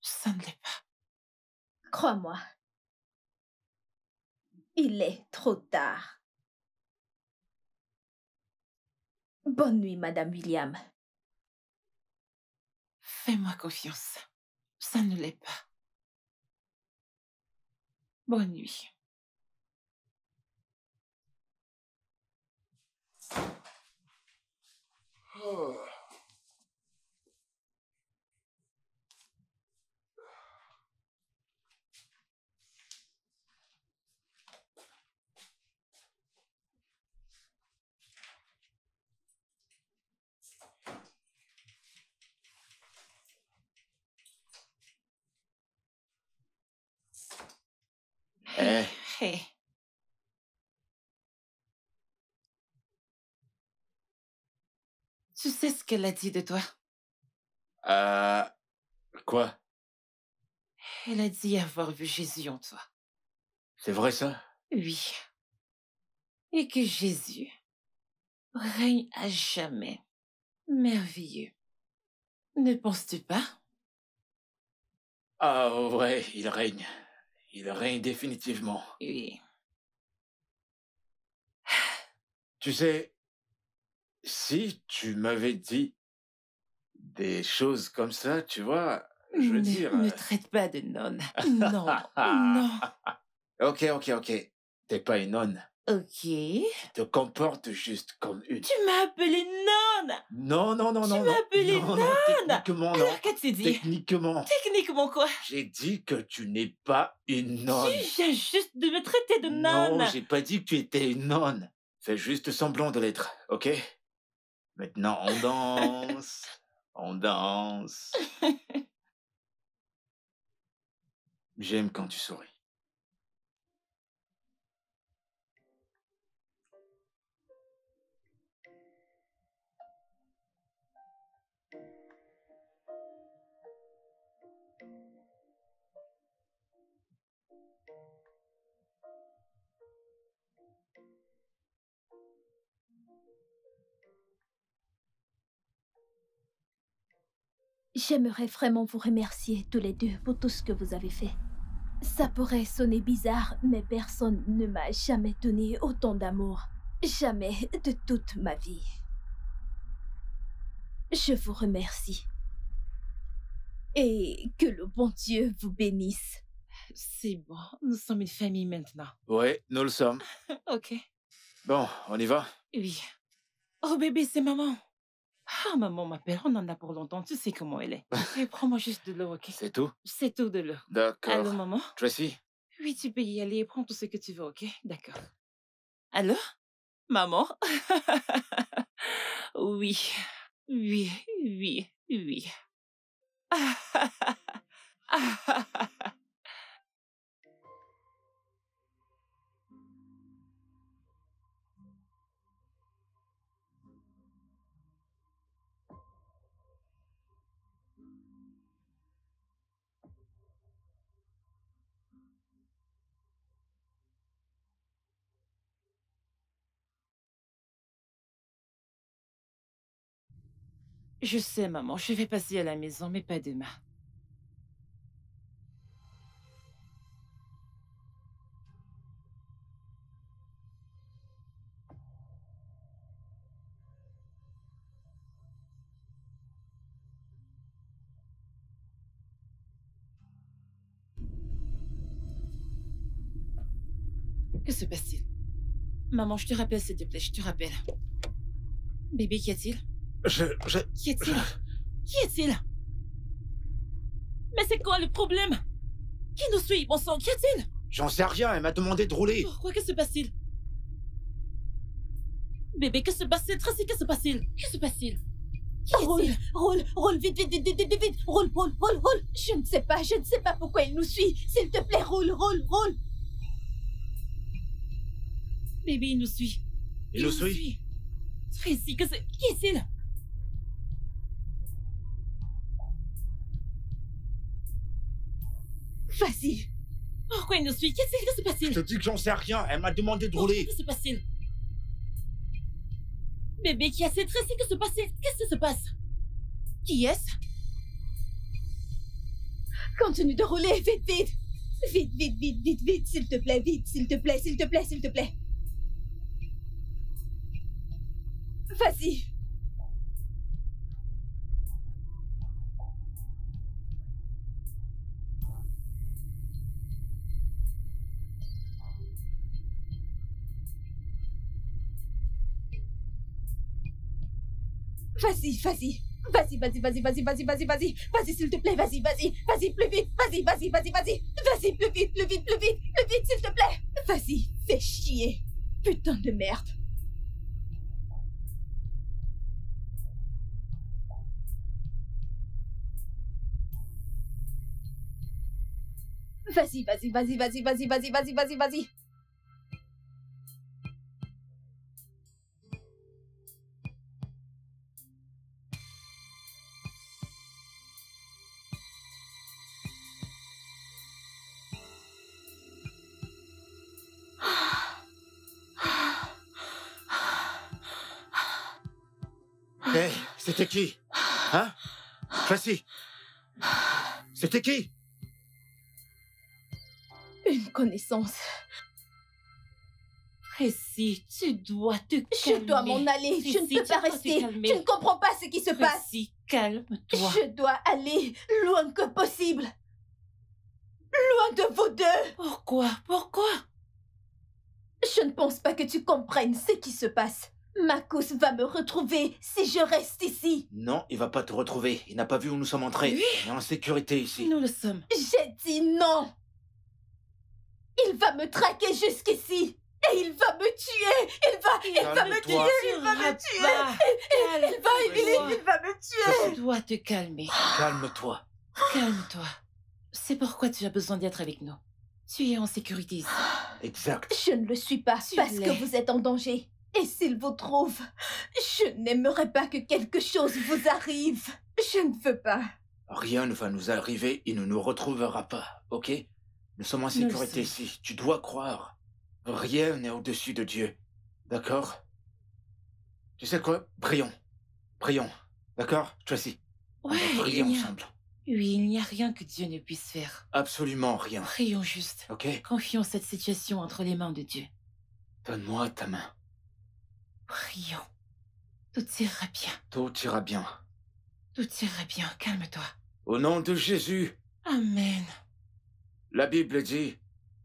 Ça ne l'est pas. Crois-moi. Il est trop tard. Bonne nuit, Madame William. Fais-moi confiance. Ça ne l'est pas. Bonne nuit. Oh. Hey. Hey. Tu sais ce qu'elle a dit de toi? Quoi? Elle a dit avoir vu Jésus en toi. C'est vrai ça? Oui. Et que Jésus règne à jamais. Merveilleux. Ne penses-tu pas? Ah, ouais, il règne. Il règne définitivement. Oui. Tu sais, si tu m'avais dit des choses comme ça, tu vois, je veux dire... Ne traite pas de nonne. Non, non. Ok. T'es pas une nonne. Ok. Tu te comportes juste comme une. Tu m'as appelée nonne. Non. Tu m'as appelée nonne. Techniquement, non. Alors, qu'as-tu dit? Techniquement. Techniquement quoi? J'ai dit que tu n'es pas une nonne. Tu viens juste de me traiter de nonne. Non, j'ai pas dit que tu étais une nonne. Fais juste semblant de l'être, ok? Maintenant, on danse. On danse. J'aime quand tu souris. J'aimerais vraiment vous remercier tous les deux pour tout ce que vous avez fait. Ça pourrait sonner bizarre, mais personne ne m'a jamais donné autant d'amour. Jamais de toute ma vie. Je vous remercie. Et que le bon Dieu vous bénisse. C'est bon, nous sommes une famille maintenant. Ouais, nous le sommes. Ok. Bon, on y va? Oui. Oh bébé, c'est maman. Ah, maman m'appelle, on en a pour longtemps, tu sais comment elle est. Et prends-moi juste de l'eau, ok? C'est tout? C'est tout de l'eau. D'accord. Allô, maman? Tracy? Oui, tu peux y aller, prends tout ce que tu veux, ok? D'accord. Allô? Maman? Oui. Je sais, maman, je vais passer à la maison, mais pas demain. Que se passe-t-il? Maman, je te rappelle, s'il te plaît, je te rappelle. Bébé, qu'y a-t-il? Qu'y a-t-il? Qui est-il? Mais c'est quoi le problème? Qui nous suit, bon sang? Qu'y a-t-il? J'en sais rien, elle m'a demandé de rouler. Pourquoi? Que se passe-t-il? Bébé, que se passe-t-il? Tracy, que se passe-t-il? Que se passe-t-il? Roule, vite, roule, Je ne sais pas pourquoi il nous suit. S'il te plaît, roule. Bébé, il nous suit. Il nous suit? Tracy, qui est-il? Vas-y. Pourquoi il nous suit? Qu'est-ce qui se passe-t-il? Je te dis que j'en sais rien. Elle m'a demandé de rouler. Qu'est-ce qui se passe-t-il? Bébé, qui est-ce? Tracy, qu'est-ce qui se passe? Qu'est-ce qui se passe? Qui est-ce? Continue de rouler, vite. Vite, s'il te plaît, s'il te plaît. Vas-y. Vas-y, s'il te plaît, vas-y, plus vite, vas-y, plus vite, s'il te plaît. Vas-y, fais chier. Putain de merde. Vas-y. Hé, c'était qui? Hein? Tracy? C'était qui? Une connaissance. Tracy, tu dois te calmer. Je dois m'en aller. Je ne peux pas rester. Tu ne comprends pas ce qui se passe. Tracy, calme-toi. Je dois aller loin que possible. Loin de vous deux. Pourquoi? Je ne pense pas que tu comprennes ce qui se passe. Marcus va me retrouver si je reste ici. Non, il va pas te retrouver. Il n'a pas vu où nous sommes entrés. Oui. On est en sécurité ici. Nous le sommes. J'ai dit non. Il va me traquer jusqu'ici. Et il va me tuer. Il va me tuer. Il va me tuer. Tu dois te calmer. Calme-toi. Calme-toi. C'est pourquoi tu as besoin d'être avec nous. Tu es en sécurité ici. Exact. Je ne le suis pas parce l'es. que vous êtes en danger. Et s'il vous trouve, je n'aimerais pas que quelque chose vous arrive. Je ne veux pas. Rien ne va nous arriver. Il ne nous retrouvera pas, ok? Nous sommes en sécurité ici. Tu dois croire. Rien n'est au-dessus de Dieu. D'accord? Tu sais quoi? Prions. D'accord, Tracy? On Ouais, va prier ensemble. Oui, il n'y a rien que Dieu ne puisse faire. Absolument rien. Prions juste. Ok? Confions cette situation entre les mains de Dieu. Donne-moi ta main. Prions. Tout ira bien. Tout ira bien. Tout ira bien. Calme-toi. Au nom de Jésus. Amen. La Bible dit,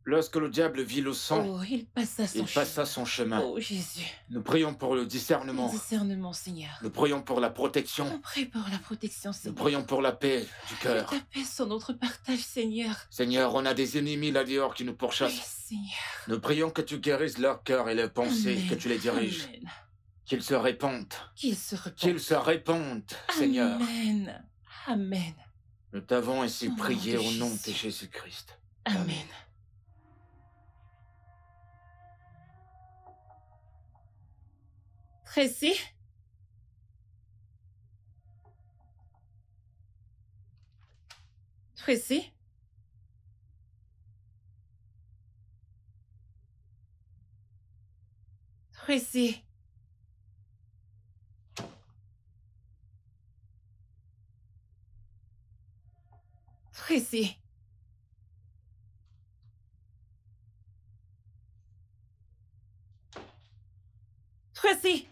lorsque le diable vit le sang, Oh, il passa son chemin. Oh, Jésus. Nous prions pour le discernement. Le discernement, Seigneur. Nous prions pour la protection. On prie pour la protection, Nous Seigneur. prions pour la paix du cœur. Que ta paix soit notre partage, Seigneur. Seigneur, on a des ennemis là dehors qui nous Oui, pourchassent. Seigneur. Nous prions que tu guérisses leur cœur et leurs pensées, Amen. que tu les diriges. Amen. Qu'ils se répandent. Qu'il se repente. Qu'ils se répandent, Seigneur. Amen. Amen. Nous t'avons ainsi Au nom prié de au nom de Jésus. Jésus-Christ. Amen. Tracy? Tracy? Tracy? Tracy? Tracy?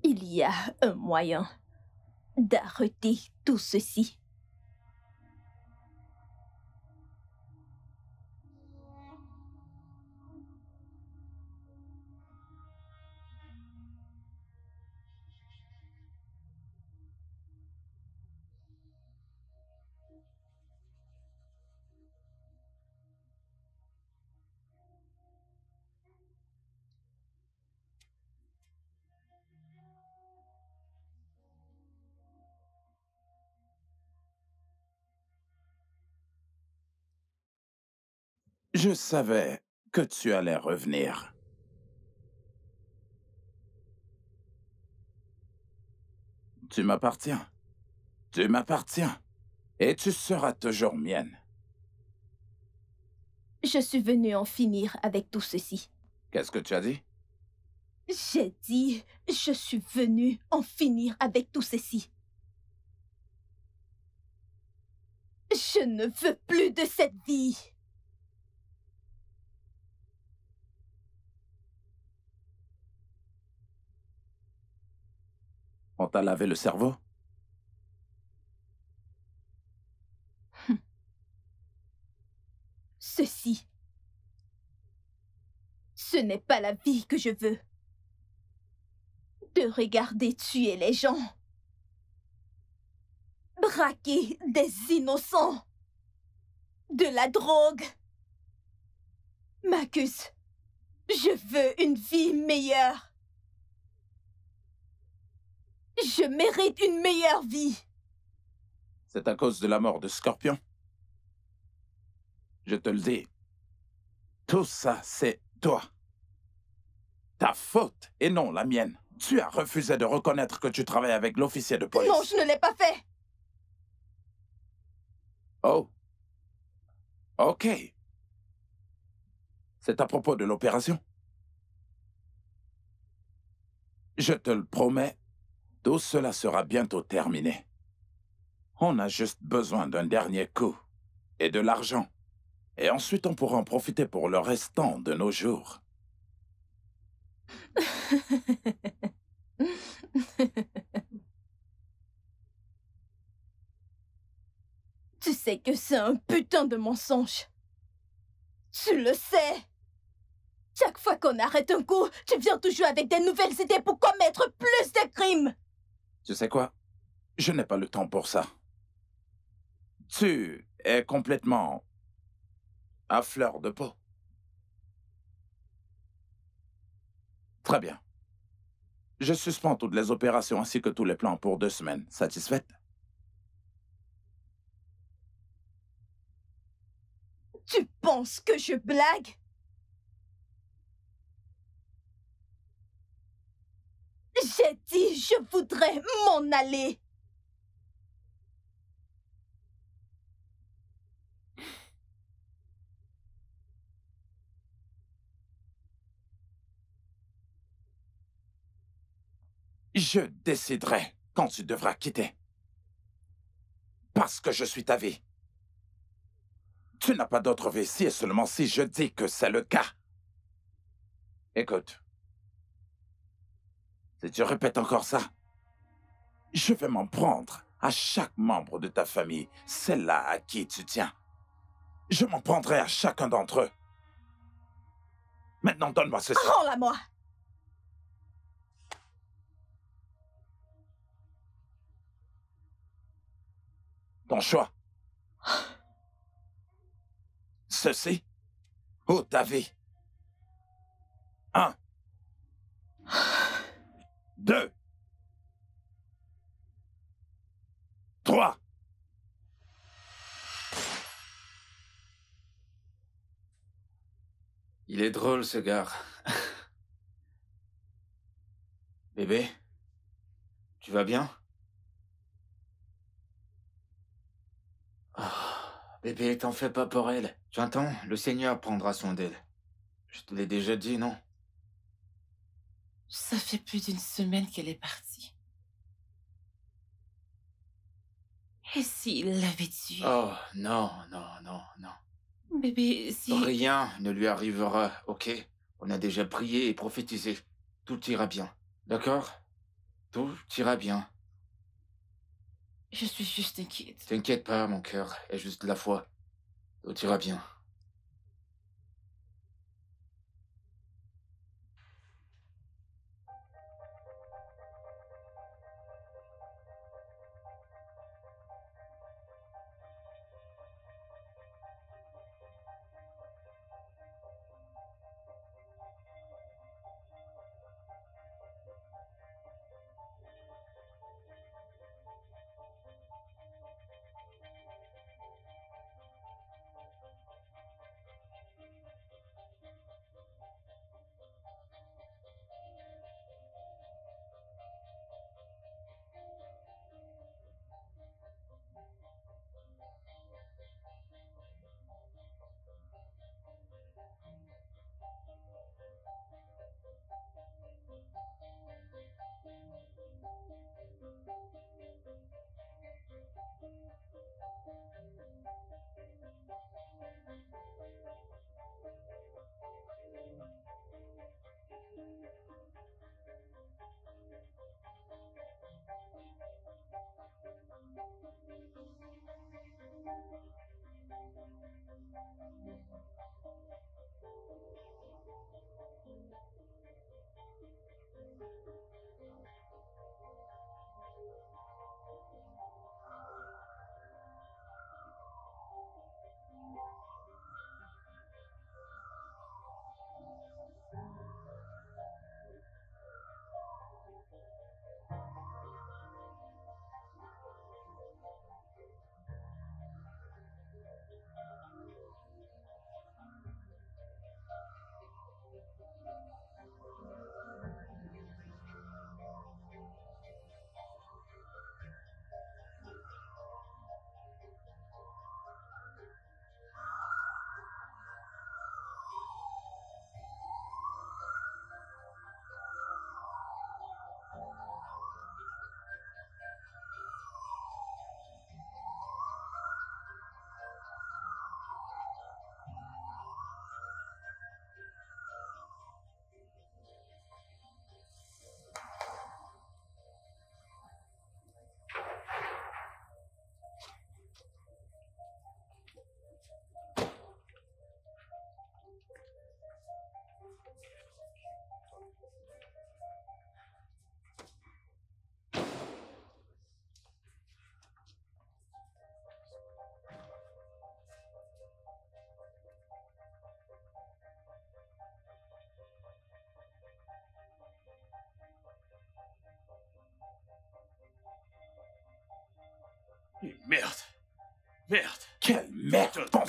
Il y a un moyen d'arrêter tout ceci. Je savais que tu allais revenir. Tu m'appartiens. Tu m'appartiens. Et tu seras toujours mienne. Je suis venue en finir avec tout ceci. Qu'est-ce que tu as dit? J'ai dit, je suis venue en finir avec tout ceci. Je ne veux plus de cette vie. On t'a lavé le cerveau? Ceci, ce n'est pas la vie que je veux. De regarder tuer les gens. Braquer des innocents. De la drogue. Marcus, je veux une vie meilleure. Je mérite une meilleure vie. C'est à cause de la mort de Scorpion? Je te le dis. Tout ça, c'est toi. Ta faute et non la mienne. Tu as refusé de reconnaître que tu travailles avec l'officier de police. Non, je ne l'ai pas fait. Oh. Ok. C'est à propos de l'opération? Je te le promets, tout cela sera bientôt terminé. On a juste besoin d'un dernier coup et de l'argent. Et ensuite, on pourra en profiter pour le restant de nos jours. Tu sais que c'est un putain de mensonge. Tu le sais. Chaque fois qu'on arrête un coup, tu viens toujours avec des nouvelles idées pour commettre plus de crimes. Tu sais quoi? Je n'ai pas le temps pour ça. Tu es complètement à fleur de peau. Très bien. Je suspends toutes les opérations ainsi que tous les plans pour 2 semaines. Satisfaite? Tu penses que je blague? J'ai dit je voudrais m'en aller. Je déciderai quand tu devras quitter. Parce que je suis ta vie. Tu n'as pas d'autre vie si et seulement si je dis que c'est le cas. Écoute. Si tu répètes encore ça, je vais m'en prendre à chaque membre de ta famille, celle-là à qui tu tiens. Je m'en prendrai à chacun d'entre eux. Maintenant, donne-moi ceci. Rends-la-moi. Ton choix. Ceci ou ta vie. 1, 2, 3. Il est drôle, ce gars. Bébé, tu vas bien? Bébé, t'en fais pas pour elle. Tu entends? Le Seigneur prendra soin d'elle. Je te l'ai déjà dit, non? Ça fait plus d'1 semaine qu'elle est partie. Et s'il l'avait tuée? Oh, non, non, non, non. Bébé, si... Rien ne lui arrivera, ok? On a déjà prié et prophétisé. Tout ira bien. D'accord? Tout ira bien. Je suis juste inquiète. T'inquiète pas, mon cœur. Aie juste de la foi. Tout ira bien.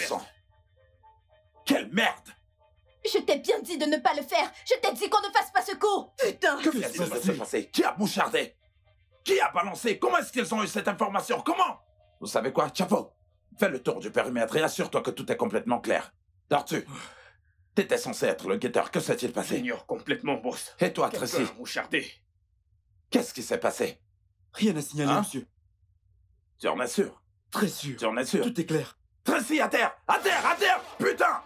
sang! Quelle merde! Je t'ai bien dit de ne pas le faire. Je t'ai dit qu'on ne fasse pas ce coup. Putain! Qu'est-ce qui va se passer? Qui a mouchardé? Qui a balancé? Comment est-ce qu'ils ont eu cette information? Comment? Vous savez quoi, Chapeau? Fais le tour du périmètre et assure-toi que tout est complètement clair. Dors-tu? T'étais censé être le guetteur. Que s'est-il passé? J'ignore complètement, boss. Et toi, Tracy? Quelqu'un a mouchardé. Qu'est-ce qui s'est passé? Rien à signaler, Hein? monsieur. Tu en es sûr? Très sûr. Tu en es sûr? Tout est clair. Tracy, à terre! À terre! À terre! Putain!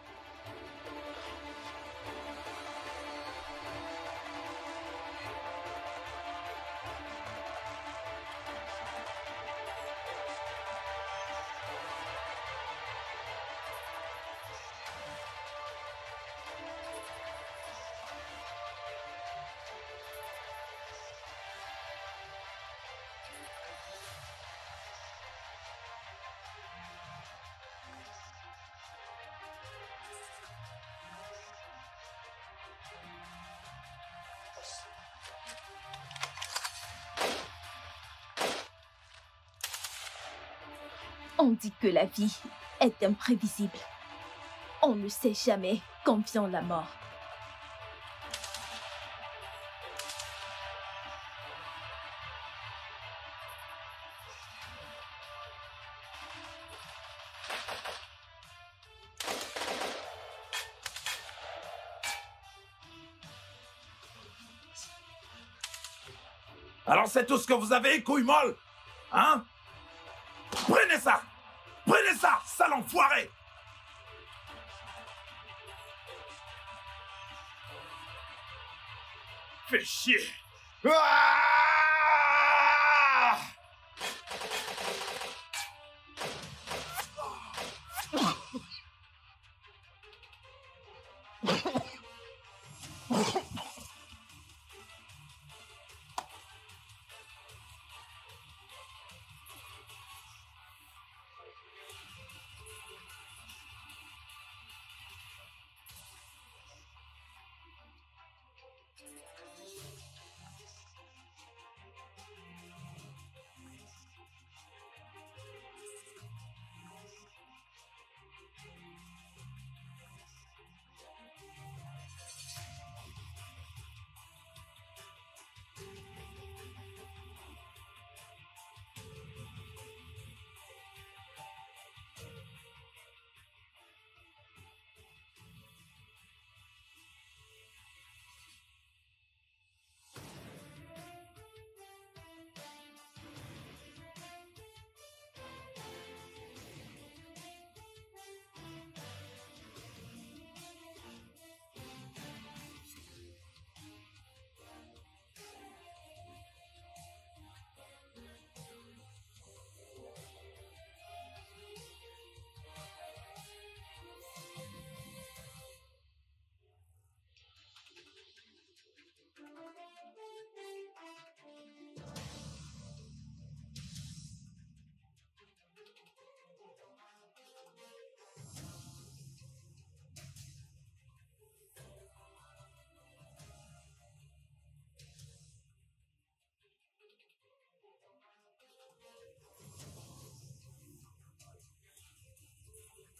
On dit que la vie est imprévisible. On ne sait jamais quand vient la mort. Alors c'est tout ce que vous avez, couille molle? Hein? Prenez ça! Prenez ça, sale enfoiré! Fais chier. Ah!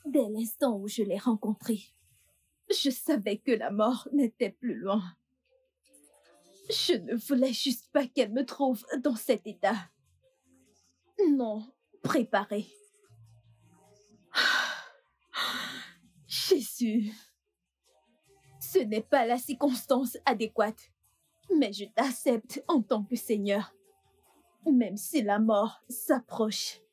Dès l'instant où je l'ai rencontré, je savais que la mort n'était plus loin. Je ne voulais juste pas qu'elle me trouve dans cet état. Non, préparée. Jésus, ce n'est pas la circonstance adéquate, mais je t'accepte en tant que Seigneur, même si la mort s'approche.